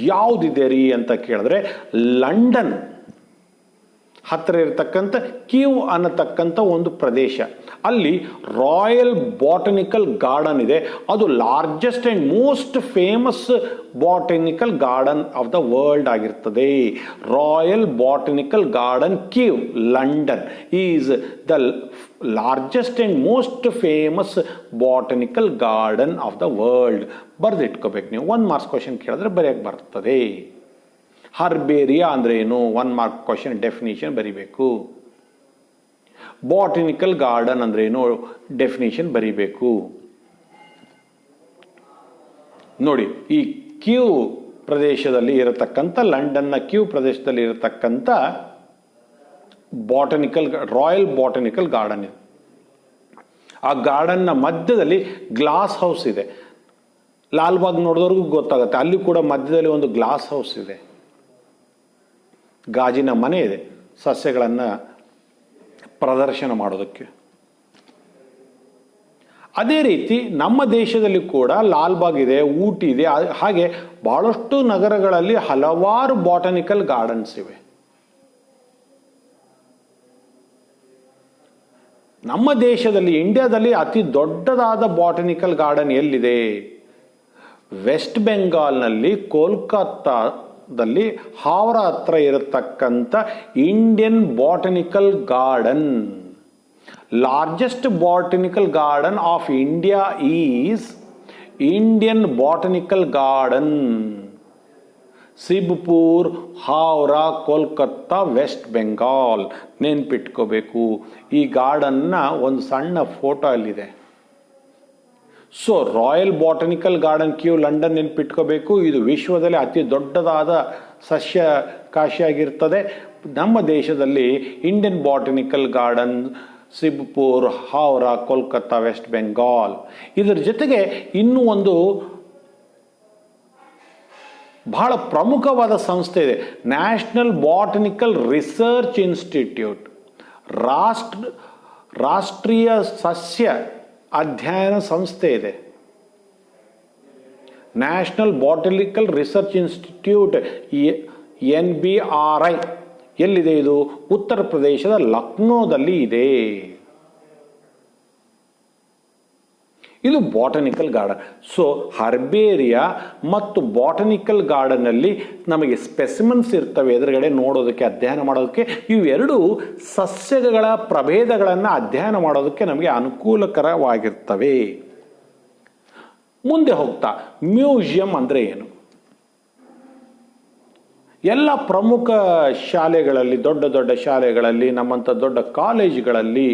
ಯಾವುದಿದೆ ರೀ ಅಂತ ಕೇಳಿದ್ರೆ, ಲಂಡನ್ ಹತ್ತಿರ ಇರತಕ್ಕಂಥ ಕೀವ್ ಅನ್ನತಕ್ಕಂಥ ಒಂದು ಪ್ರದೇಶ, ಅಲ್ಲಿ ರಾಯಲ್ ಬಾಟನಿಕಲ್ ಗಾರ್ಡನ್ ಇದೆ. ಅದು largest and most famous botanical garden of the world ಆಗಿರ್ತದೆ. Royal Botanical Garden Kew, London is the largest and most famous botanical garden of the world. ಬರೆದಿಟ್ಕೋಬೇಕು ನೀವು. 1 ಮಾರ್ಕ್ಸ್ ಕ್ವಶನ್ ಕೇಳಿದ್ರೆ ಬರೆಯಕ್ಕೆ ಬರ್ತದೆ. ಹರ್ಬೇರಿಯಾ ಅಂದ್ರೆ ಏನು, 1 ಮಾರ್ಕ್ ಕ್ವಶನ್ ಡೆಫಿನಿಷನ್ ಬರಿಬೇಕು. ಬಾಟನಿಕಲ್ ಗಾರ್ಡನ್ ಅಂದ್ರೆ ಏನು, ಡೆಫಿನಿಷನ್ ಬರಿಬೇಕು. ನೋಡಿ, ಈ ಕ್ಯೂ ಪ್ರದೇಶದಲ್ಲಿ ಇರತಕ್ಕಂಥ, ಲಂಡನ್ನ ಕ್ಯೂ ಪ್ರದೇಶದಲ್ಲಿ ಇರತಕ್ಕಂಥ ರಾಯಲ್ ಬಾಟನಿಕಲ್ ಗಾರ್ಡನ್ ಇದೆ. ಆ ಗಾರ್ಡನ್ನ ಮಧ್ಯದಲ್ಲಿ ಗ್ಲಾಸ್ ಹೌಸ್ ಇದೆ. ಲಾಲ್ಬಾಗ್ ನೋಡಿದವ್ರಿಗೂ ಗೊತ್ತಾಗುತ್ತೆ, ಅಲ್ಲಿ ಕೂಡ ಮಧ್ಯದಲ್ಲಿ ಒಂದು ಗ್ಲಾಸ್ ಹೌಸ್ ಇದೆ, ಗಾಜಿನ ಮನೆ ಇದೆ, ಸಸ್ಯಗಳನ್ನು ಪ್ರದರ್ಶನ ಮಾಡೋದಕ್ಕೆ. ಅದೇ ರೀತಿ ನಮ್ಮ ದೇಶದಲ್ಲಿ ಕೂಡ ಲಾಲ್ಬಾಗ್ ಇದೆ, ಊಟಿ ಇದೆ. ಹಾಗೆ ಬಹಳಷ್ಟು ನಗರಗಳಲ್ಲಿ ಹಲವಾರು ಬಾಟನಿಕಲ್ ಗಾರ್ಡನ್ಸ್ ಇವೆ. ನಮ್ಮ ದೇಶದಲ್ಲಿ, ಇಂಡಿಯಾದಲ್ಲಿ ಅತಿ ದೊಡ್ಡದಾದ ಬಾಟನಿಕಲ್ ಗಾರ್ಡನ್ ಎಲ್ಲಿದೆ? ವೆಸ್ಟ್ ಬೆಂಗಾಲ್ನಲ್ಲಿ ಕೋಲ್ಕತ್ತಾದಲ್ಲಿ ಹಾವರಾ ಹತ್ರ ಇರತಕ್ಕಂಥ Indian Botanical Garden. Largest botanical garden of India is Indian Botanical Garden, Shibpur, Howrah, Kolkata, West Bengal. ನೆನ್ಪಿಟ್ಕೋಬೇಕು. ಈ ಗಾರ್ಡನ್ನ ಒಂದು ಸಣ್ಣ ಫೋಟೋ ಅಲ್ಲಿದೆ. So Royal Botanical Garden Kew, London ನೆನ್ಪಿಟ್ಕೋಬೇಕು. ಇದು ವಿಶ್ವದಲ್ಲಿ ಅತಿ ದೊಡ್ಡದಾದ ಸಸ್ಯ ಕಾಶಿಯಾಗಿರ್ತದೆ. ನಮ್ಮ ದೇಶದಲ್ಲಿ Indian Botanical Garden, Shibpur, Howrah, Kolkata, West Bengal. ಇದರ ಜೊತೆಗೆ ಇನ್ನೂ ಒಂದು ಬಹಳ ಪ್ರಮುಖವಾದ ಸಂಸ್ಥೆ ಇದೆ, ನ್ಯಾಷನಲ್ ಬಾಟನಿಕಲ್ ರಿಸರ್ಚ್ ಇನ್ಸ್ಟಿಟ್ಯೂಟ್. ರಾಷ್ಟ್ರೀಯ ಸಸ್ಯ ಅಧ್ಯಯನ ಸಂಸ್ಥೆ ಇದೆ. National botanical research institute, NBRI. ಎಲ್ಲಿದೆ ಇದು? ಉತ್ತರ ಪ್ರದೇಶದ ಲಕ್ನೋದಲ್ಲಿ ಇದೆ. ಇದು ಬಾಟನಿಕಲ್ ಗಾರ್ಡನ್. ಸೊ ಹರ್ಬೇರಿಯಾ ಮತ್ತು ಬಾಟನಿಕಲ್ ಗಾರ್ಡನ್ ಅಲ್ಲಿ ನಮಗೆ ಸ್ಪೆಸಿಮನ್ಸ್ ಇರ್ತವೆ ಎದುರುಗಡೆ ನೋಡೋದಕ್ಕೆ, ಅಧ್ಯಯನ ಮಾಡೋದಕ್ಕೆ. ಇವೆರಡು ಸಸ್ಯಗಳ ಪ್ರಭೇದಗಳನ್ನು ಅಧ್ಯಯನ ಮಾಡೋದಕ್ಕೆ ನಮಗೆ ಅನುಕೂಲಕರವಾಗಿರ್ತವೆ. ಮುಂದೆ ಹೋಗ್ತಾ, ಮ್ಯೂಸಿಯಂ ಅಂದ್ರೆ ಏನು? ಎಲ್ಲ ಪ್ರಮುಖ ಶಾಲೆಗಳಲ್ಲಿ, ದೊಡ್ಡ ದೊಡ್ಡ ಶಾಲೆಗಳಲ್ಲಿ, ನಮ್ಮಂಥ ದೊಡ್ಡ ಕಾಲೇಜುಗಳಲ್ಲಿ,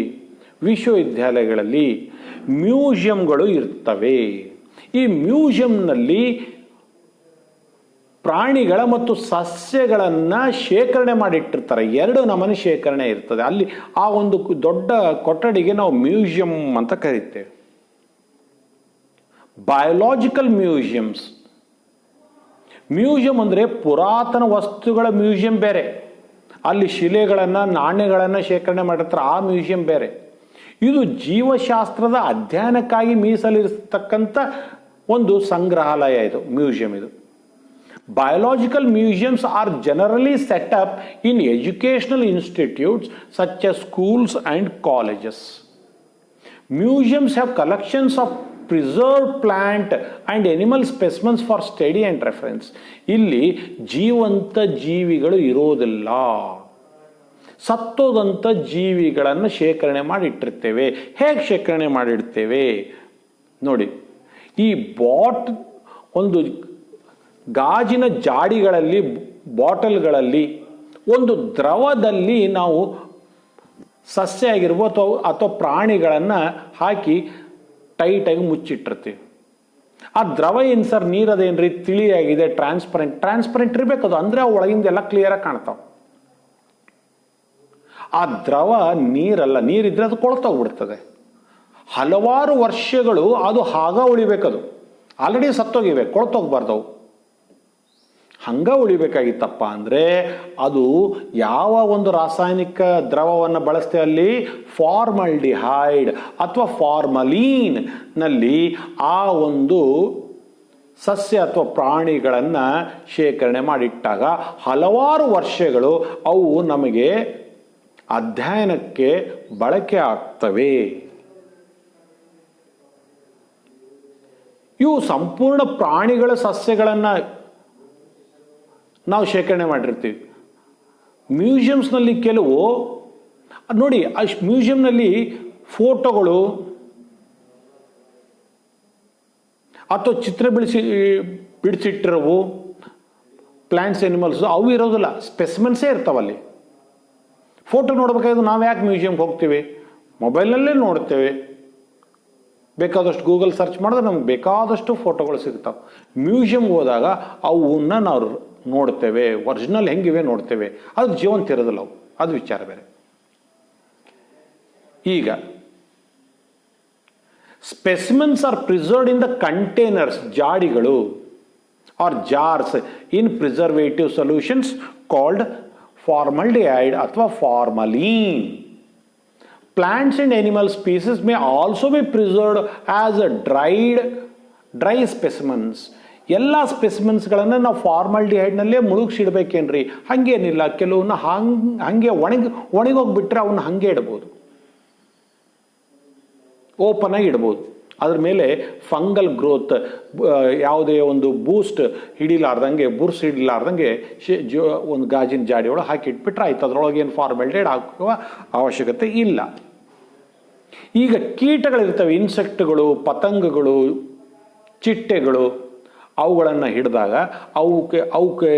ವಿಶ್ವವಿದ್ಯಾಲಯಗಳಲ್ಲಿ ಮ್ಯೂಸಿಯಂಗಳು ಇರ್ತವೆ. ಈ ಮ್ಯೂಸಿಯಂನಲ್ಲಿ ಪ್ರಾಣಿಗಳ ಮತ್ತು ಸಸ್ಯಗಳನ್ನು ಶೇಖರಣೆ ಮಾಡಿಟ್ಟಿರ್ತಾರೆ. 2 ನಮೂನೆ ಶೇಖರಣೆ ಇರ್ತದೆ ಅಲ್ಲಿ. ಆ ಒಂದು ದೊಡ್ಡ ಕೊಠಡಿಗೆ ನಾವು ಮ್ಯೂಸಿಯಂ ಅಂತ ಕರೀತೇವೆ. Biological museums. ಮ್ಯೂಸಿಯಂ ಅಂದರೆ ಪುರಾತನ ವಸ್ತುಗಳ ಮ್ಯೂಸಿಯಂ ಬೇರೆ, ಅಲ್ಲಿ ಶಿಲೆಗಳನ್ನು, ನಾಣ್ಯಗಳನ್ನು ಶೇಖರಣೆ ಮಾಡಿರ್ತಾರೆ, ಆ ಮ್ಯೂಸಿಯಂ ಬೇರೆ. ಇದು ಜೀವಶಾಸ್ತ್ರದ ಅಧ್ಯಯನಕ್ಕಾಗಿ ಮೀಸಲಿರ್ತಕ್ಕಂಥ ಒಂದು ಸಂಗ್ರಹಾಲಯ, ಇದು ಮ್ಯೂಸಿಯಂ. ಇದು biological museums are generally set up in educational institutes such as schools and colleges. Museums have collections of preserved plant and animal specimens for study and reference. ಇಲ್ಲಿ ಜೀವಂತ ಜೀವಿಗಳು ಇರೋದಿಲ್ಲ, ಸತ್ತೋದಂಥ ಜೀವಿಗಳನ್ನು ಶೇಖರಣೆ ಮಾಡಿಟ್ಟಿರ್ತೇವೆ. ಹೇಗೆ ಶೇಖರಣೆ ಮಾಡಿಡ್ತೇವೆ ನೋಡಿ. ಈ ಒಂದು ಗಾಜಿನ ಜಾಡಿಗಳಲ್ಲಿ, ಬಾಟಲ್ಗಳಲ್ಲಿ, ಒಂದು ದ್ರವದಲ್ಲಿ ನಾವು ಸಸ್ಯ ಆಗಿರ್ಬೋದು ಅಥವಾ ಪ್ರಾಣಿಗಳನ್ನು ಹಾಕಿ ಟೈಟಾಗಿ ಮುಚ್ಚಿಟ್ಟಿರ್ತೀವಿ. ಆ ದ್ರವ ಏನು ಸರ್, ನೀರದೇನ್ರಿ ತಿಳಿಯಾಗಿದೆ, ಟ್ರಾನ್ಸ್ಪರೆಂಟ್ ಇರಬೇಕು ಅದು, ಅಂದರೆ ಅವು ಒಳಗಿಂದ ಎಲ್ಲ ಕ್ಲಿಯರಾಗಿ ಕಾಣ್ತಾವೆ. ಆ ದ್ರವ ನೀರಲ್ಲ, ನೀರಿದ್ರೆ ಅದು ಕೊಳ್ತೋಗ್ಬಿಡ್ತದೆ. ಹಲವಾರು ವರ್ಷಗಳು ಅದು ಹಾಗ ಉಳಿಬೇಕದು. ಆಲ್ರೆಡಿ ಸತ್ತೋಗಿವೆ, ಕೊಳ್ತೋಗ್ಬಾರ್ದವು. ಹಂಗ ಉಳಿಬೇಕಾಗಿತ್ತಪ್ಪ ಅಂದರೆ ಅದು ಯಾವ ಒಂದು ರಾಸಾಯನಿಕ ದ್ರವವನ್ನು ಬಳಸ್ತೇವೆ ಅಲ್ಲಿ, ಫಾರ್ಮಲ್ಡಿಹೈಡ್ ಅಥವಾ ಫಾರ್ಮಲೀನ್ ನಲ್ಲಿ ಆ ಒಂದು ಸಸ್ಯ ಅಥವಾ ಪ್ರಾಣಿಗಳನ್ನು ಶೇಖರಣೆ ಮಾಡಿಟ್ಟಾಗ ಹಲವಾರು ವರ್ಷಗಳು ಅವು ನಮಗೆ ಅಧ್ಯಯನಕ್ಕೆ ಬಳಕೆ ಆಗ್ತವೆ. ಇವು ಸಂಪೂರ್ಣ ಪ್ರಾಣಿಗಳ, ಸಸ್ಯಗಳನ್ನು ನಾವು ಶೇಖರಣೆ ಮಾಡಿರ್ತೀವಿ. ಮ್ಯೂಸಿಯಮ್ಸ್ನಲ್ಲಿ ಕೆಲವು ನೋಡಿ, ಆ ಮ್ಯೂಸಿಯಂನಲ್ಲಿ ಫೋಟೋಗಳು ಅಥವಾ ಚಿತ್ರ ಬಿಡಿಸಿಟ್ಟಿರೋವು ಪ್ಲಾಂಟ್ಸ್, ಎನಿಮಲ್ಸ್ ಅವು ಇರೋದಿಲ್ಲ, ಸ್ಪೆಸಿಮೆನ್ಸೇ ಇರ್ತಾವಲ್ಲಿ. ಫೋಟೋ ನೋಡ್ಬೇಕಾದ್ರೆ ನಾವು ಯಾಕೆ ಮ್ಯೂಸಿಯಂಗೆ ಹೋಗ್ತೀವಿ? ಮೊಬೈಲ್ನಲ್ಲೇ ನೋಡ್ತೇವೆ. ಬೇಕಾದಷ್ಟು ಗೂಗಲ್ ಸರ್ಚ್ ಮಾಡಿದ್ರೆ ನಮ್ಗೆ ಬೇಕಾದಷ್ಟು ಫೋಟೋಗಳು ಸಿಗ್ತಾವೆ. ಮ್ಯೂಸಿಯಂಗೆ ಹೋದಾಗ ಅವನ್ನ ನಾವು ನೋಡ್ತೇವೆ, ಒರಿಜಿನಲ್ ಹೆಂಗಿವೆ ನೋಡ್ತೇವೆ. ಅದು ಜೀವಂತ ಇರೋದಿಲ್ಲ ಅವು, ಅದು ವಿಚಾರ ಬೇರೆ. ಈಗ specimens are preserved in the containers, ಜಾಡಿಗಳು or jars in preservative solutions called formaldehyde ಅಥವಾ formalin. Plants and animal species may also be preserved as a dry specimens. ಎಲ್ಲ ಸ್ಪೆಸಿಮೆನ್ಸ್ಗಳನ್ನು ನಾವು ಫಾರ್ಮಲ್ಡಿಹೈಡ್ನಲ್ಲೇ ಮುಳುಗಿಸಿಡ್ಬೇಕೇನ್ರಿ? ಹಂಗೇನಿಲ್ಲ. ಕೆಲವನ್ನ ಹಂಗೆ ಒಣಗೋಗ್ಬಿಟ್ರೆ ಅವನ್ನ ಹಂಗೆ ಇಡ್ಬೋದು, ಓಪನ್ ಆಗಿ ಇಡ್ಬೋದು. ಅದ್ರ ಮೇಲೆ ಫಂಗಲ್ ಗ್ರೋತ್, ಯಾವುದೇ ಒಂದು ಬೂಸ್ಟ್ ಹಿಡಿಲಾರ್ದಂಗೆ, ಬುರ್ಸ್ ಹಿಡಿಲಾರ್ದಂಗೆ ಒಂದು ಗಾಜಿನ ಜಾಡಿ ಒಳಗೆ ಹಾಕಿಟ್ಬಿಟ್ರೆ ಆಯ್ತು. ಅದರೊಳಗೆ ಏನು ಫಾರ್ಮಲ್ಡಿಹೈಡ್ ಹಾಕುವ ಅವಶ್ಯಕತೆ ಇಲ್ಲ. ಈಗ ಕೀಟಗಳಿರ್ತವೆ, ಇನ್ಸೆಕ್ಟ್ಗಳು, ಪತಂಗಗಳು, ಚಿಟ್ಟೆಗಳು, ಅವುಗಳನ್ನು ಹಿಡಿದಾಗ ಅವಕ್ಕೆ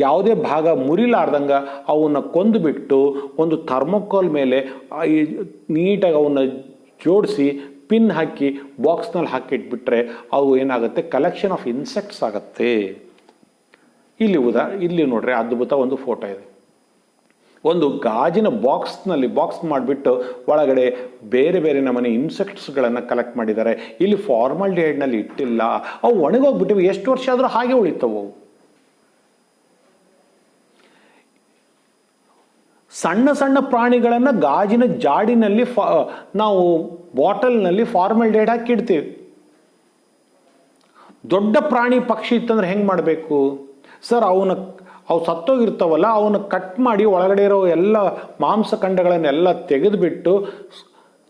ಯಾವುದೇ ಭಾಗ ಮುರಿಲಾರ್ದಂಗೆ ಅವನ್ನ ಕೊಂದುಬಿಟ್ಟು ಒಂದು ಥರ್ಮೋಕೋಲ್ ಮೇಲೆ ನೀಟಾಗಿ ಅವನ್ನ ಜೋಡಿಸಿ ಪಿನ್ ಹಾಕಿ ಬಾಕ್ಸ್ನಲ್ಲಿ ಹಾಕಿಟ್ಬಿಟ್ರೆ ಅವು ಏನಾಗುತ್ತೆ, ಕಲೆಕ್ಷನ್ ಆಫ್ ಇನ್ಸೆಕ್ಟ್ಸ್ ಆಗುತ್ತೆ. ಇಲ್ಲಿ ನೋಡ್ರಿ, ಅದ್ಭುತ ಒಂದು ಫೋಟೋ ಇದೆ. ಒಂದು ಗಾಜಿನ ಬಾಕ್ಸ್ ಮಾಡಿಬಿಟ್ಟು ಒಳಗಡೆ ಬೇರೆ ಬೇರೆ ನಮೂನೆ ಇನ್ಸೆಕ್ಟ್ಸ್ಗಳನ್ನು ಕಲೆಕ್ಟ್ ಮಾಡಿದ್ದಾರೆ. ಇಲ್ಲಿ ಫಾರ್ಮಲ್ಡಿಹೈಡ್ನಲ್ಲಿ ಇಟ್ಟಿಲ್ಲ, ಅವು ಒಣಗೋಗ್ಬಿಟ್ಟಿವೆ. ಎಷ್ಟು ವರ್ಷ ಆದರೂ ಹಾಗೆ ಉಳಿತವು. ಸಣ್ಣ ಸಣ್ಣ ಪ್ರಾಣಿಗಳನ್ನು ಗಾಜಿನ ಜಾಡಿನಲ್ಲಿ ನಾವು ಬಾಟಲ್ನಲ್ಲಿ ಫಾರ್ಮಲ್ಡಿಹೈಡ್ ಹಾಕಿ ಇಡ್ತೀವಿ. ದೊಡ್ಡ ಪ್ರಾಣಿ ಪಕ್ಷಿ ಇತ್ತಂದ್ರೆ ಹೆಂಗೆ ಮಾಡಬೇಕು ಸರ್? ಅವು ಸತ್ತೋಗಿರ್ತಾವಲ್ಲ, ಅವನ್ನ ಕಟ್ ಮಾಡಿ ಒಳಗಡೆ ಇರೋ ಎಲ್ಲ ಮಾಂಸಖಂಡಗಳನ್ನೆಲ್ಲ ತೆಗೆದುಬಿಟ್ಟು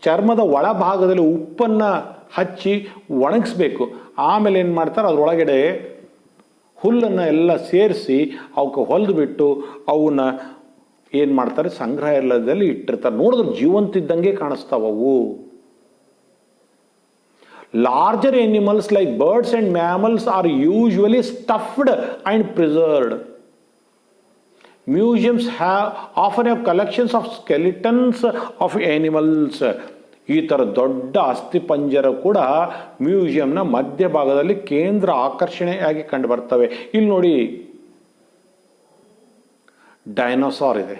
ಚರ್ಮದ ಒಳಭಾಗದಲ್ಲಿ ಉಪ್ಪನ್ನು ಹಚ್ಚಿ ಒಣಗಿಸ್ಬೇಕು. ಆಮೇಲೆ ಏನು ಮಾಡ್ತಾರೆ, ಅದರೊಳಗಡೆ ಹುಲ್ಲನ್ನು ಎಲ್ಲ ಸೇರಿಸಿ ಅವಕ್ಕೆ ಹೊಲಿದ್ಬಿಟ್ಟು ಅವನ್ನ ಏನು ಮಾಡ್ತಾರೆ, ಸಂಗ್ರಹಾಲಯದಲ್ಲಿ ಇಟ್ಟಿರ್ತಾರೆ. ನೋಡಿದ್ರೆ ಜೀವಂತಿದ್ದಂಗೆ ಕಾಣಿಸ್ತಾವವು. Larger animals like birds and mammals are usually stuffed and preserved. Museums offer have collections of skeletons of animals. ಈ ಥರ ದೊಡ್ಡ ಅಸ್ಥಿಪಂಜರ ಕೂಡ ಮ್ಯೂಸಿಯಂನ ಮಧ್ಯಭಾಗದಲ್ಲಿ ಕೇಂದ್ರ ಆಕರ್ಷಣೆಯಾಗಿ ಕಂಡು ಬರ್ತವೆ. ಇಲ್ಲಿ ನೋಡಿ, ಡೈನೋಸಾರ್ ಇದೆ,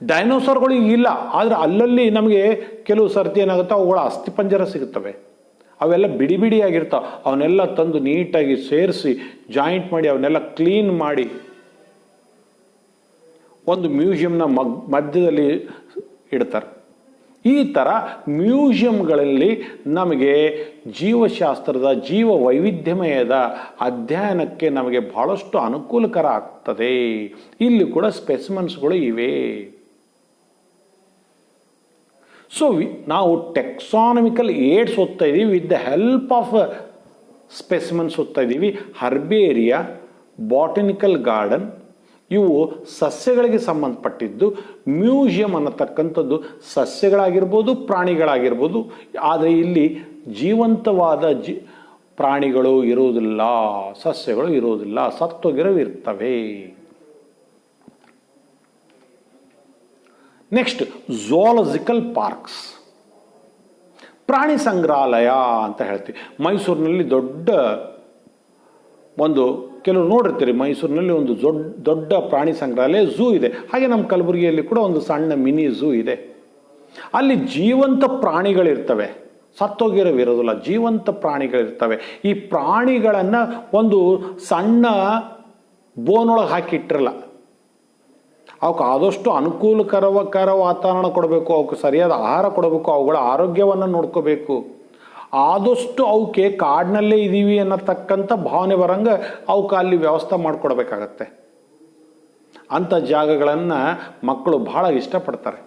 ಡೈನೋಸಾರ್ಗಳು ಇಲ್ಲ, ಆದರೆ ಅಲ್ಲಲ್ಲಿ ನಮಗೆ ಕೆಲವು ಸರ್ತಿ ಏನಾಗುತ್ತೆ, ಅವುಗಳ ಅಸ್ಥಿಪಂಜರ ಸಿಗುತ್ತವೆ. ಅವೆಲ್ಲ ಬಿಡಿ ಬಿಡಿಯಾಗಿರ್ತಾವೆ. ಅವನ್ನೆಲ್ಲ ತಂದು ನೀಟಾಗಿ ಸೇರಿಸಿ ಜಾಯಿಂಟ್ ಮಾಡಿ ಅವನ್ನೆಲ್ಲ ಕ್ಲೀನ್ ಮಾಡಿ ಒಂದು ಮ್ಯೂಸಿಯಂನ ಮಧ್ಯದಲ್ಲಿ ಇಡ್ತಾರೆ. ಈ ಥರ ಮ್ಯೂಸಿಯಂಗಳಲ್ಲಿ ನಮಗೆ ಜೀವಶಾಸ್ತ್ರದ ಜೀವ ವೈವಿಧ್ಯಮಯದ ಅಧ್ಯಯನಕ್ಕೆ ನಮಗೆ ಬಹಳಷ್ಟು ಅನುಕೂಲಕರ ಆಗ್ತದೆ. ಇಲ್ಲಿ ಕೂಡ ಸ್ಪೆಸಿಮನ್ಸ್ಗಳು ಇವೆ. ಸೊ ನಾವು ಟೆಕ್ಸಾನಮಿಕಲ್ ಏಡ್ಸ್ ಓದ್ತಾ ಇದ್ದೀವಿ, with the help of specimens ಓದ್ತಾ ಇದ್ದೀವಿ. ಹರ್ಬೇರಿಯಾ, ಬಾಟನಿಕಲ್ ಗಾರ್ಡನ್ ಇವು ಸಸ್ಯಗಳಿಗೆ ಸಂಬಂಧಪಟ್ಟಿದ್ದು. ಮ್ಯೂಸಿಯಂ ಅನ್ನತಕ್ಕಂಥದ್ದು ಸಸ್ಯಗಳಾಗಿರ್ಬೋದು, ಪ್ರಾಣಿಗಳಾಗಿರ್ಬೋದು. ಆದರೆ ಇಲ್ಲಿ ಜೀವಂತವಾದ ಪ್ರಾಣಿಗಳು ಇರುವುದಿಲ್ಲ, ಸಸ್ಯಗಳು ಇರುವುದಿಲ್ಲ, ಸತ್ತೋಗಿರವು ಇರ್ತವೆ. ನೆಕ್ಸ್ಟ್, ಝೂಲಾಜಿಕಲ್ ಪಾರ್ಕ್ಸ್, ಪ್ರಾಣಿ ಸಂಗ್ರಹಾಲಯ ಅಂತ ಹೇಳ್ತೀವಿ. ಮೈಸೂರಿನಲ್ಲಿ ದೊಡ್ಡ ಒಂದು, ಕೆಲವರು ನೋಡಿರ್ತೀರಿ, ಮೈಸೂರಿನಲ್ಲಿ ಒಂದು ದೊಡ್ಡ ಪ್ರಾಣಿ ಸಂಗ್ರಹಾಲಯ, ಝೂ ಇದೆ. ಹಾಗೆ ನಮ್ಮ ಕಲಬುರಗಿಯಲ್ಲಿ ಕೂಡ ಒಂದು ಸಣ್ಣ ಮಿನಿ ಝೂ ಇದೆ. ಅಲ್ಲಿ ಜೀವಂತ ಪ್ರಾಣಿಗಳಿರ್ತವೆ, ಸತ್ತೋಗಿರೋವಿರೋದಿಲ್ಲ, ಜೀವಂತ ಪ್ರಾಣಿಗಳಿರ್ತವೆ. ಈ ಪ್ರಾಣಿಗಳನ್ನು ಒಂದು ಸಣ್ಣ ಬೋನೊಳಗೆ ಹಾಕಿಟ್ಟಿರಲ್ಲ. ಅವಕ್ಕೆ ಆದಷ್ಟು ಅನುಕೂಲಕರ ವಾತಾವರಣ ಕೊಡಬೇಕು, ಅವಕ್ಕೆ ಸರಿಯಾದ ಆಹಾರ ಕೊಡಬೇಕು, ಅವುಗಳ ಆರೋಗ್ಯವನ್ನು ನೋಡ್ಕೋಬೇಕು. ಆದಷ್ಟು ಅವಕ್ಕೆ ಕಾಡಿನಲ್ಲೇ ಇದ್ದೀವಿ ಅನ್ನತಕ್ಕಂಥ ಭಾವನೆ ಬರಂಗೆ ಅವಕ್ಕೆ ಅಲ್ಲಿ ವ್ಯವಸ್ಥೆ ಮಾಡಿಕೊಡ್ಬೇಕಾಗತ್ತೆ. ಅಂಥ ಜಾಗಗಳನ್ನು ಮಕ್ಕಳು ಬಹಳ ಇಷ್ಟಪಡ್ತಾರೆ.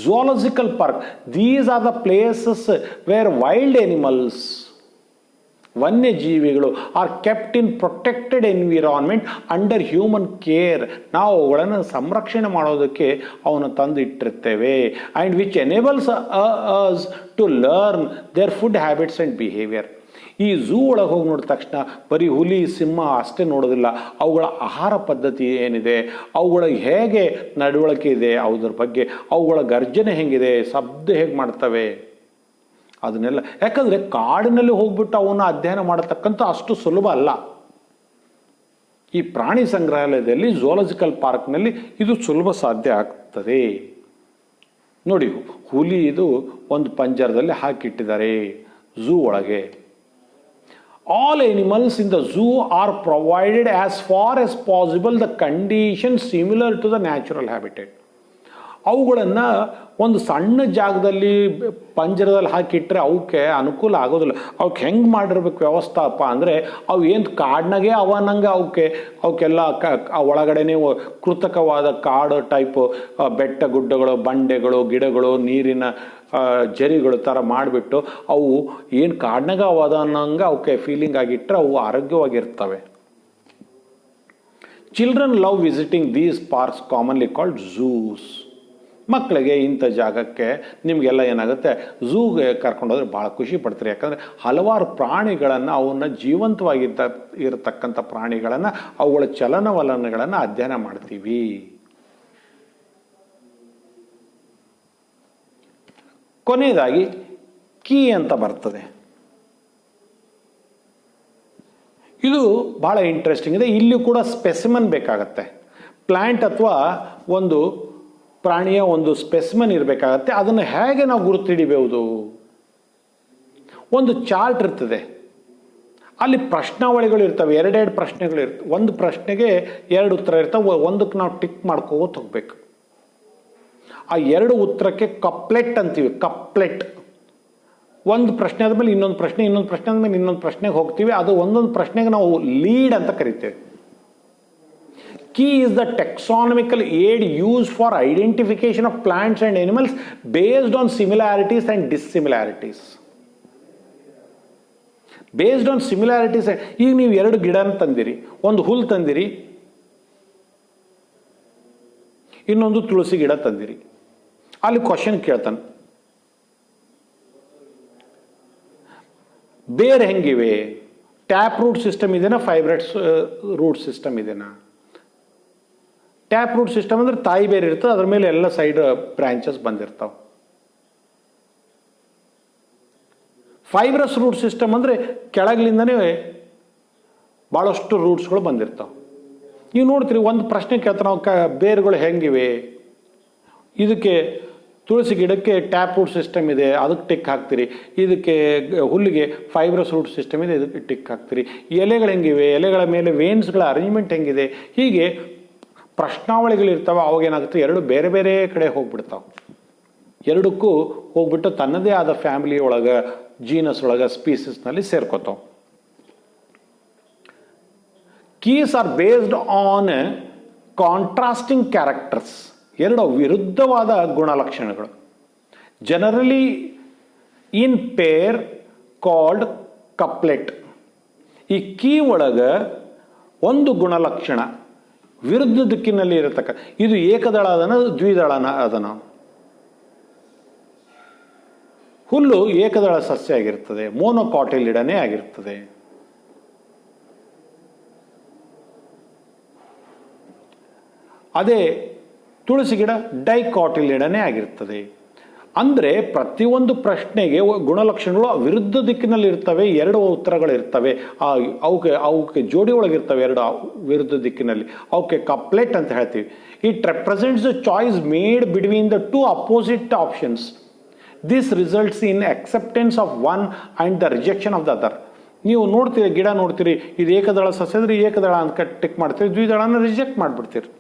Zoological park, these are the places where wild animals, ವನ್ಯಜೀವಿಗಳು are kept in protected environment under human care. ನಾವು ಅವುಗಳನ್ನು ಸಂರಕ್ಷಣೆ ಮಾಡೋದಕ್ಕೆ ಅವನ್ನ ತಂದು ಇಟ್ಟಿರ್ತೇವೆ. And which enables us to learn their food habits and behaviour. ಈ ಝೂ ಒಳಗೆ ಹೋಗಿ ನೋಡಿದ ತಕ್ಷಣ ಬರೀ ಹುಲಿ, ಸಿಂಹ ಅಷ್ಟೇ ನೋಡೋದಿಲ್ಲ, ಅವುಗಳ ಆಹಾರ ಪದ್ಧತಿ ಏನಿದೆ, ಅವುಗಳ ಹೇಗೆ ನಡವಳಿಕೆ ಇದೆ, ಅದ್ರ ಬಗ್ಗೆ ಅವುಗಳ ಗರ್ಜನೆ ಹೇಗಿದೆ, ಶಬ್ದ ಹೇಗೆ ಮಾಡ್ತವೆ, ಅದನ್ನೆಲ್ಲ. ಯಾಕಂದರೆ ಕಾಡಿನಲ್ಲಿ ಹೋಗ್ಬಿಟ್ಟು ಅವನ್ನ ಅಧ್ಯಯನ ಮಾಡತಕ್ಕಂಥ ಅಷ್ಟು ಸುಲಭ ಅಲ್ಲ. ಈ ಪ್ರಾಣಿ ಸಂಗ್ರಹಾಲಯದಲ್ಲಿ, ಝೂಲಾಜಿಕಲ್ ಪಾರ್ಕ್ನಲ್ಲಿ ಇದು ಸುಲಭ ಸಾಧ್ಯ ಆಗ್ತದೆ. ನೋಡಿ, ಹುಲಿ ಇದು ಒಂದು ಪಂಜರದಲ್ಲಿ ಹಾಕಿಟ್ಟಿದ್ದಾರೆ ಝೂ ಒಳಗೆ. All animals in the zoo are provided as far as possible the conditions similar to the natural habitat. ಅವುಗಳನ್ನು ಒಂದು ಸಣ್ಣ ಜಾಗದಲ್ಲಿ ಪಂಜರದಲ್ಲಿ ಹಾಕಿಟ್ರೆ ಅವಕ್ಕೆ ಅನುಕೂಲ ಆಗೋದಿಲ್ಲ. ಅವಕ್ಕೆ ಹೆಂಗೆ ಮಾಡಿರ್ಬೇಕು ವ್ಯವಸ್ಥಾಪ ಅಂದರೆ, ಅವು ಏನು ಕಾಡಿನಾಗೆ ಅವನಂಗೆ ಅವಕ್ಕೆಲ್ಲ ಒಳಗಡೆನೇ ಕೃತಕವಾದ ಕಾಡು ಟೈಪು ಬೆಟ್ಟ ಗುಡ್ಡಗಳು, ಬಂಡೆಗಳು, ಗಿಡಗಳು, ನೀರಿನ ಜರಿಗಳು ಥರ ಮಾಡಿಬಿಟ್ಟು ಅವು ಏನು ಕಾಡಿನಾಗ ಅವನಂಗೆ ಅವಕ್ಕೆ ಫೀಲಿಂಗ್ ಆಗಿಟ್ಟರೆ ಅವು ಆರೋಗ್ಯವಾಗಿರ್ತವೆ. Children love visiting these parks commonly called zoos. ಮಕ್ಕಳಿಗೆ ಇಂಥ ಜಾಗಕ್ಕೆ ನಿಮಗೆಲ್ಲ ಏನಾಗುತ್ತೆ, ಝೂಗೆ ಕರ್ಕೊಂಡೋದ್ರೆ ಭಾಳ ಖುಷಿ ಪಡ್ತಾರೆ. ಯಾಕಂದರೆ ಹಲವಾರು ಪ್ರಾಣಿಗಳನ್ನು, ಅವನ್ನ ಇರತಕ್ಕಂಥ ಪ್ರಾಣಿಗಳನ್ನು, ಅವುಗಳ ಚಲನವಲನಗಳನ್ನು ಅಧ್ಯಯನ ಮಾಡ್ತೀವಿ. ಕೊನೆಯದಾಗಿ ಕೀ ಅಂತ ಬರ್ತದೆ. ಇದು ಬಹಳ ಇಂಟ್ರೆಸ್ಟಿಂಗ್ ಇದೆ. ಇಲ್ಲಿ ಕೂಡ ಸ್ಪೆಸಿಮನ್ ಬೇಕಾಗತ್ತೆ. ಪ್ಲಾಂಟ್ ಅಥವಾ ಒಂದು ಪ್ರಾಣಿಯ ಒಂದು ಸ್ಪೆಸಿಮನ್ ಇರಬೇಕಾಗತ್ತೆ. ಅದನ್ನು ಹೇಗೆ ನಾವು ಗುರುತಿಡಿಬಹುದು? ಒಂದು ಚಾರ್ಟ್ ಇರ್ತದೆ, ಅಲ್ಲಿ ಪ್ರಶ್ನಾವಳಿಗಳು ಇರ್ತವೆ, ಎರಡೆರಡು ಪ್ರಶ್ನೆಗಳು ಇರ್ತವೆ. ಒಂದು ಪ್ರಶ್ನೆಗೆ ಎರಡು ಉತ್ತರ ಇರ್ತವೆ, ಒಂದಕ್ಕೆ ನಾವು ಟಿಕ್ ಮಾಡ್ಕೋತ ಹೋಗ್ಬೇಕು. ಆ ಎರಡು ಉತ್ತರಕ್ಕೆ ಕಪ್ಲೆಟ್ ಅಂತೀವಿ. ಕಪ್ಲೆಟ್, ಒಂದು ಪ್ರಶ್ನೆ ಆದಮೇಲೆ ಇನ್ನೊಂದು ಪ್ರಶ್ನೆ, ಇನ್ನೊಂದು ಪ್ರಶ್ನೆ ಆದಮೇಲೆ ಇನ್ನೊಂದು ಪ್ರಶ್ನೆಗೆ ಹೋಗ್ತೀವಿ. ಅದು ಒಂದೊಂದು ಪ್ರಶ್ನೆಗೆ ನಾವು ಲೀಡ್ ಅಂತ ಕರಿತೇವೆ. Key is the taxonomical aid used for identification of plants and animals based on similarities and dissimilarities. Based on similarities. ಈಗ ನೀವು ಎರಡು ಗಿಡನ ತಂದಿರಿ, ಒಂದು ಹುಲ್ಲು ತಂದಿರಿ, ಇನ್ನೊಂದು ತುಳಸಿ ಗಿಡ ತಂದಿರಿ. ಅಲ್ಲಿ ಕ್ವಶನ್ ಕೇಳ್ತಾನೆ, ಬೇರೆ ಹೆಂಗಿವೆ? ಟ್ಯಾಪ್ ರೂಟ್ ಸಿಸ್ಟಮ್ ಇದೆನಾ, ಫೈಬ್ರೆಟ್ಸ್ ರೂಟ್ ಸಿಸ್ಟಮ್ ಇದೆನಾ? ಟ್ಯಾಪ್ ರೂಟ್ ಸಿಸ್ಟಮ್ ಅಂದ್ರೆ ತಾಯಿ ಬೇರೆ ಇರ್ತದೆ, ಅದ್ರ ಮೇಲೆ ಎಲ್ಲ ಸೈಡ್ ಬ್ರಾಂಚಸ್ ಬಂದಿರ್ತಾವೆ. ಫೈಬ್ರಸ್ ರೂಟ್ ಸಿಸ್ಟಮ್ ಅಂದರೆ ಕೆಳಗಿಲಿಂದನೇ ಭಾಳಷ್ಟು ರೂಟ್ಸ್ಗಳು ಬಂದಿರ್ತಾವೆ. ನೀವು ನೋಡ್ತೀರಿ, ಒಂದು ಪ್ರಶ್ನೆ ಕೇಳ್ತಾರೆ ನಾವು, ಬೇರುಗಳು ಹೆಂಗಿವೆ? ಇದಕ್ಕೆ ತುಳಸಿ ಗಿಡಕ್ಕೆ ಟ್ಯಾಪ್ ರೂಟ್ ಸಿಸ್ಟಮ್ ಇದೆ, ಅದಕ್ಕೆ ಟಿಕ್ ಹಾಕ್ತೀರಿ. ಇದಕ್ಕೆ ಹುಲ್ಲಿಗೆ ಫೈಬ್ರಸ್ ರೂಟ್ ಸಿಸ್ಟಮ್ ಇದೆ, ಇದಕ್ಕೆ ಟಿಕ್ ಹಾಕ್ತೀರಿ. ಎಲೆಗಳು ಹೆಂಗಿವೆ? ಎಲೆಗಳ ಮೇಲೆ ವೇನ್ಸ್ಗಳ ಅರೇಂಜ್ಮೆಂಟ್ ಹೆಂಗಿದೆ? ಹೀಗೆ ಪ್ರಶ್ನಾವಳಿಗಳಿರ್ತಾವೆ. ಅವಾಗೇನಾಗುತ್ತೆ, ಎರಡು ಬೇರೆ ಬೇರೆ ಕಡೆ ಹೋಗ್ಬಿಡ್ತಾವೆ. ಎರಡಕ್ಕೂ ಹೋಗ್ಬಿಟ್ಟು ತನ್ನದೇ ಆದ ಫ್ಯಾಮಿಲಿ ಒಳಗೆ, ಜೀನಸ್ ಒಳಗೆ, ಸ್ಪೀಸಸ್ನಲ್ಲಿ ಸೇರ್ಕೋತಾವೆ. Keys are based on contrasting characters, ಎರಡು ವಿರುದ್ಧವಾದ ಗುಣಲಕ್ಷಣಗಳು. Generally in pair called couplet. ಈ ಕೀ ಒಳಗೆ ಒಂದು ಗುಣಲಕ್ಷಣ ವಿರುದ್ಧ ದಿಕ್ಕಿನಲ್ಲಿ ಇರತಕ್ಕ, ಇದು ಏಕದಳ ಅದನ, ದ್ವಿದಳನ ಅದನ. ಹುಲ್ಲು ಏಕದಳ ಸಸ್ಯ ಆಗಿರ್ತದೆ, ಮೋನೋಕಾಟಿಲಿಡನೇ ಆಗಿರ್ತದೆ. ಅದೇ ತುಳಸಿ ಗಿಡ ಡೈಕಾಟಿಲಿಡನೇ ಆಗಿರ್ತದೆ. ಅಂದರೆ ಪ್ರತಿಯೊಂದು ಪ್ರಶ್ನೆಗೆ ಗುಣಲಕ್ಷಣಗಳು ವಿರುದ್ಧ ದಿಕ್ಕಿನಲ್ಲಿ ಇರ್ತವೆ, ಎರಡು ಉತ್ತರಗಳು ಇರ್ತವೆ. ಅವಕ್ಕೆ ಜೋಡಿ ಒಳಗಿರ್ತವೆ ಎರಡು ವಿರುದ್ಧ ದಿಕ್ಕಿನಲ್ಲಿ. ಅವಕ್ಕೆ ಕಪ್ಲೆಟ್ ಅಂತ ಹೇಳ್ತೀವಿ. It represents the choice made between the two opposite options. This results in acceptance of one and the rejection of the other. ನೀವು ನೋಡ್ತೀರಿ, ಗಿಡ ನೋಡ್ತೀರಿ, ಇದು ಏಕದಳ ಸಸ್ಯ ಅಂದ್ರೆ ಏಕದಳ ಅಂತ ಟಿಕ್ ಮಾಡ್ತೀರಿ, ದ್ವಿದಳನ ರಿಜೆಕ್ಟ್ ಮಾಡಿಬಿಡ್ತೀರಿ.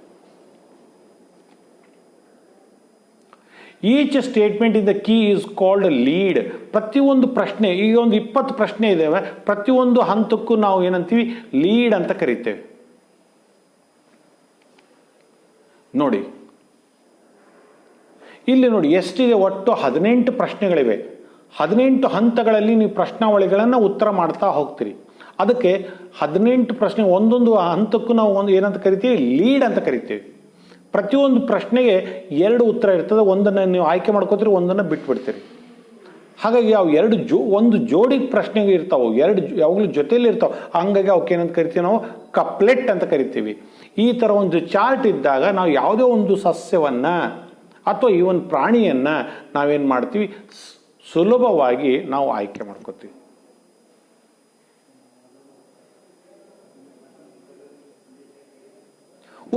Each statement in the key is called lead. ಪ್ರತಿಯೊಂದು ಪ್ರಶ್ನೆ, ಈಗ ಒಂದು 20 ಪ್ರಶ್ನೆ ಇದ್ದಾವೆ, ಪ್ರತಿಯೊಂದು ಹಂತಕ್ಕೂ ನಾವು ಏನಂತೀವಿ? ಲೀಡ್ ಅಂತ ಕರಿತೇವೆ. ನೋಡಿ ಇಲ್ಲಿ ನೋಡಿ ಎಷ್ಟಿದೆ, ಒಟ್ಟು 18 ಪ್ರಶ್ನೆಗಳಿವೆ. 18 ಹಂತಗಳಲ್ಲಿ ನೀವು ಪ್ರಶ್ನಾವಳಿಗಳನ್ನು ಉತ್ತರ ಮಾಡ್ತಾ ಹೋಗ್ತೀರಿ. ಅದಕ್ಕೆ 18 ಪ್ರಶ್ನೆ, ಒಂದೊಂದು ಹಂತಕ್ಕೂ ನಾವು ಏನಂತ ಕರಿತೀವಿ? ಲೀಡ್ ಅಂತ ಕರಿತೀವಿ. ಪ್ರತಿಯೊಂದು ಪ್ರಶ್ನೆಗೆ 2 ಉತ್ತರ ಇರ್ತದೆ, ಒಂದನ್ನು ನೀವು ಆಯ್ಕೆ ಮಾಡ್ಕೋತೀರಿ, ಒಂದನ್ನು ಬಿಟ್ಬಿಡ್ತೀರಿ. ಹಾಗಾಗಿ ಅವು ಒಂದು ಜೋಡಿ ಪ್ರಶ್ನೆಗೆ ಇರ್ತಾವೆ, ಯಾವಾಗಲೂ ಜೊತೆಯಲ್ಲಿ ಇರ್ತಾವೆ. ಹಂಗಾಗಿ ಅವಕ್ಕೆ ಏನಂತ ಕರಿತೀವಿ? ನಾವು ಕಪ್ಲೆಟ್ ಅಂತ ಕರಿತೀವಿ. ಈ ಥರ ಒಂದು ಚಾರ್ಟ್ ಇದ್ದಾಗ ನಾವು ಯಾವುದೇ ಒಂದು ಸಸ್ಯವನ್ನು ಅಥವಾ ಈ ಒಂದು ಪ್ರಾಣಿಯನ್ನು ನಾವೇನು ಮಾಡ್ತೀವಿ? ಸುಲಭವಾಗಿ ನಾವು ಆಯ್ಕೆ ಮಾಡ್ಕೋತೀವಿ.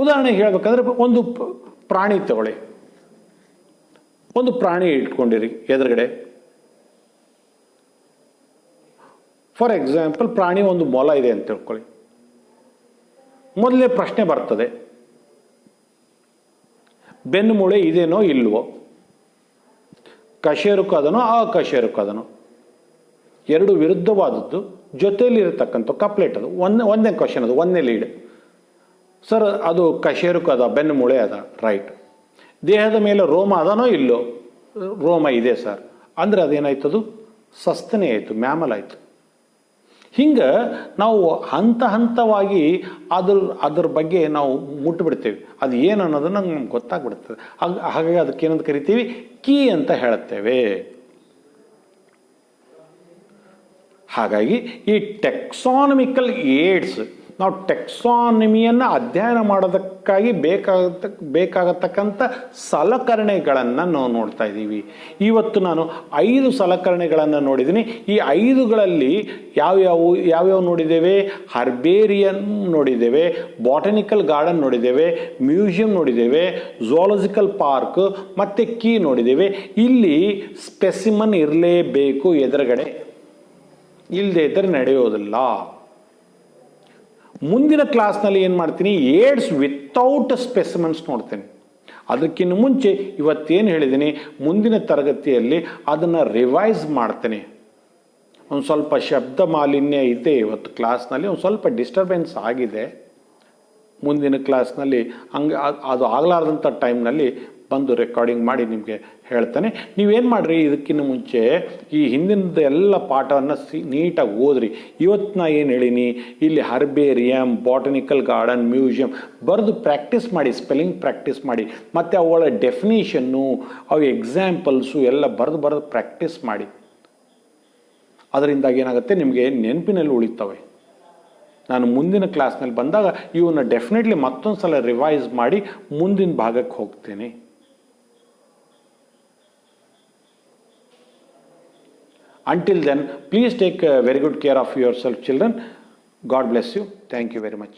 ಉದಾಹರಣೆಗೆ ಹೇಳ್ಬೇಕಂದ್ರೆ, ಒಂದು ಪ್ರಾಣಿ ತಗೊಳ್ಳಿ. ಒಂದು ಪ್ರಾಣಿ ಇಟ್ಕೊಂಡಿರಿ ಎದುರುಗಡೆ. ಫಾರ್ ಎಕ್ಸಾಂಪಲ್, ಪ್ರಾಣಿ ಒಂದು ಮೊಲ ಇದೆ ಅಂತ ತಿಳ್ಕೊಳ್ಳಿ. ಮೊದಲೇ ಪ್ರಶ್ನೆ ಬರ್ತದೆ, ಬೆನ್ನು ಮೂಳೆ ಇದೇನೋ ಇಲ್ವೋ, ಕಶೇರುಕ ಅದನೋ ಅಕಶೇರುಕ. ಎರಡು ವಿರುದ್ಧವಾದದ್ದು ಜೊತೆಯಲ್ಲಿ ಇರತಕ್ಕಂಥ ಕಪ್ಲೆಟ್. ಅದು ಒಂದೇ ಕ್ವಶನ್, ಅದು ಒಂದೇ ಲೀಡ್. ಸರ್, ಅದು ಕಶೇರುಕ ಅದ, ಬೆನ್ನು ಮೂಳೆ ಅದ, ರೈಟ್. ದೇಹದ ಮೇಲೆ ರೋಮ ಅದನೋ ಇಲ್ಲೋ? ರೋಮ ಇದೆ ಸರ್. ಅಂದರೆ ಅದೇನಾಯ್ತದು? ಸಸ್ತನಿ ಆಯಿತು, ಮ್ಯಾಮಲ್ ಆಯಿತು. ಹಿಂಗೆ ನಾವು ಹಂತ ಹಂತವಾಗಿ ಅದ್ರ ಬಗ್ಗೆ ನಾವು ಮುಟ್ಟಿಬಿಡ್ತೇವೆ. ಅದು ಏನು ಅನ್ನೋದನ್ನು ನಮ್ಗೆ ಗೊತ್ತಾಗ್ಬಿಡ್ತದೆ. ಹಾಗಾಗಿ ಅದಕ್ಕೆ ಏನಂತ ಕರಿತೀವಿ? ಕೀ ಅಂತ ಹೇಳುತ್ತೇವೆ. ಹಾಗಾಗಿ ಈ ಟೆಕ್ಸಾನಮಿಕಲ್ ಏಡ್ಸ್, ನಾವು ಟೆಕ್ಸಾನಮಿಯನ್ನು ಅಧ್ಯಯನ ಮಾಡೋದಕ್ಕಾಗಿ ಬೇಕಾಗತಕ್ಕಂಥ ಸಲಕರಣೆಗಳನ್ನು ನಾವು ನೋಡ್ತಾ ಇದ್ದೀವಿ. ಇವತ್ತು ನಾನು 5 ಸಲಕರಣೆಗಳನ್ನು ನೋಡಿದ್ದೀನಿ. ಈ 5ಗಳಲ್ಲಿ ಯಾವ್ಯಾವ ನೋಡಿದ್ದೇವೆ? ಹರ್ಬೇರಿಯನ್ ನೋಡಿದ್ದೇವೆ, ಬಾಟನಿಕಲ್ ಗಾರ್ಡನ್ ನೋಡಿದ್ದೇವೆ, ಮ್ಯೂಸಿಯಂ ನೋಡಿದ್ದೇವೆ, ಝೂಲಾಜಿಕಲ್ ಪಾರ್ಕ್ ಮತ್ತು ಕೀ ನೋಡಿದ್ದೇವೆ. ಇಲ್ಲಿ ಸ್ಪೆಸಿಮನ್ ಇರಲೇಬೇಕು ಎದುರುಗಡೆ, ಇಲ್ಲದೆ ಇದ್ದರೆ ನಡೆಯೋದಿಲ್ಲ. ಮುಂದಿನ ಕ್ಲಾಸ್ನಲ್ಲಿ ಏನು ಮಾಡ್ತೀನಿ? ಏಡ್ಸ್ ವಿತೌಟ್ ಸ್ಪೆಸಿಮನ್ಸ್ ನೋಡ್ತೀನಿ. ಅದಕ್ಕಿಂತ ಮುಂಚೆ ಇವತ್ತೇನು ಹೇಳಿದ್ದೀನಿ, ಮುಂದಿನ ತರಗತಿಯಲ್ಲಿ ಅದನ್ನು ರಿವೈಸ್ ಮಾಡ್ತೇನೆ. ಒಂದು ಸ್ವಲ್ಪ ಶಬ್ದ ಮಾಲಿನ್ಯ ಇದೆ ಇವತ್ತು ಕ್ಲಾಸ್ನಲ್ಲಿ, ಒಂದು ಸ್ವಲ್ಪ ಡಿಸ್ಟರ್ಬೆನ್ಸ್ ಆಗಿದೆ. ಮುಂದಿನ ಕ್ಲಾಸ್ನಲ್ಲಿ ಅದು ಆಗಲಾರ್ದಂಥ ಟೈಮ್ನಲ್ಲಿ ಬಂದು ರೆಕಾರ್ಡಿಂಗ್ ಮಾಡಿ ನಿಮಗೆ ಹೇಳ್ತಾನೆ. ನೀವೇನು ಮಾಡಿರಿ, ಇದಕ್ಕಿಂತ ಮುಂಚೆ ಈ ಹಿಂದಿನದ ಎಲ್ಲ ಪಾಠವನ್ನು ನೀಟಾಗಿ ಓದ್ರಿ. ಇವತ್ತು ನಾ ಏನು ಹೇಳೀನಿ, ಇಲ್ಲಿ ಹರ್ಬೇರಿಯಂ, ಬಾಟನಿಕಲ್ ಗಾರ್ಡನ್, ಮ್ಯೂಸಿಯಂ ಬರೆದು ಪ್ರಾಕ್ಟೀಸ್ ಮಾಡಿ, ಸ್ಪೆಲ್ಲಿಂಗ್ ಪ್ರಾಕ್ಟೀಸ್ ಮಾಡಿ, ಮತ್ತು ಅವುಗಳ ಡೆಫಿನಿಷನ್ನು, ಅವು ಎಕ್ಸಾಂಪಲ್ಸು ಎಲ್ಲ ಬರೆದು ಪ್ರಾಕ್ಟೀಸ್ ಮಾಡಿ. ಅದರಿಂದಾಗಿ ಏನಾಗುತ್ತೆ, ನಿಮಗೆ ನೆನಪಿನಲ್ಲಿ ಉಳಿತವೆ. ನಾನು ಮುಂದಿನ ಕ್ಲಾಸ್ನಲ್ಲಿ ಬಂದಾಗ ಇವನ್ನ ಡೆಫಿನೆಟ್ಲಿ ಮತ್ತೊಂದು ಸಲ ರಿವೈಸ್ ಮಾಡಿ ಮುಂದಿನ ಭಾಗಕ್ಕೆ ಹೋಗ್ತೇನೆ. Until then, please take very good care of yourself, children. God bless you. Thank you very much.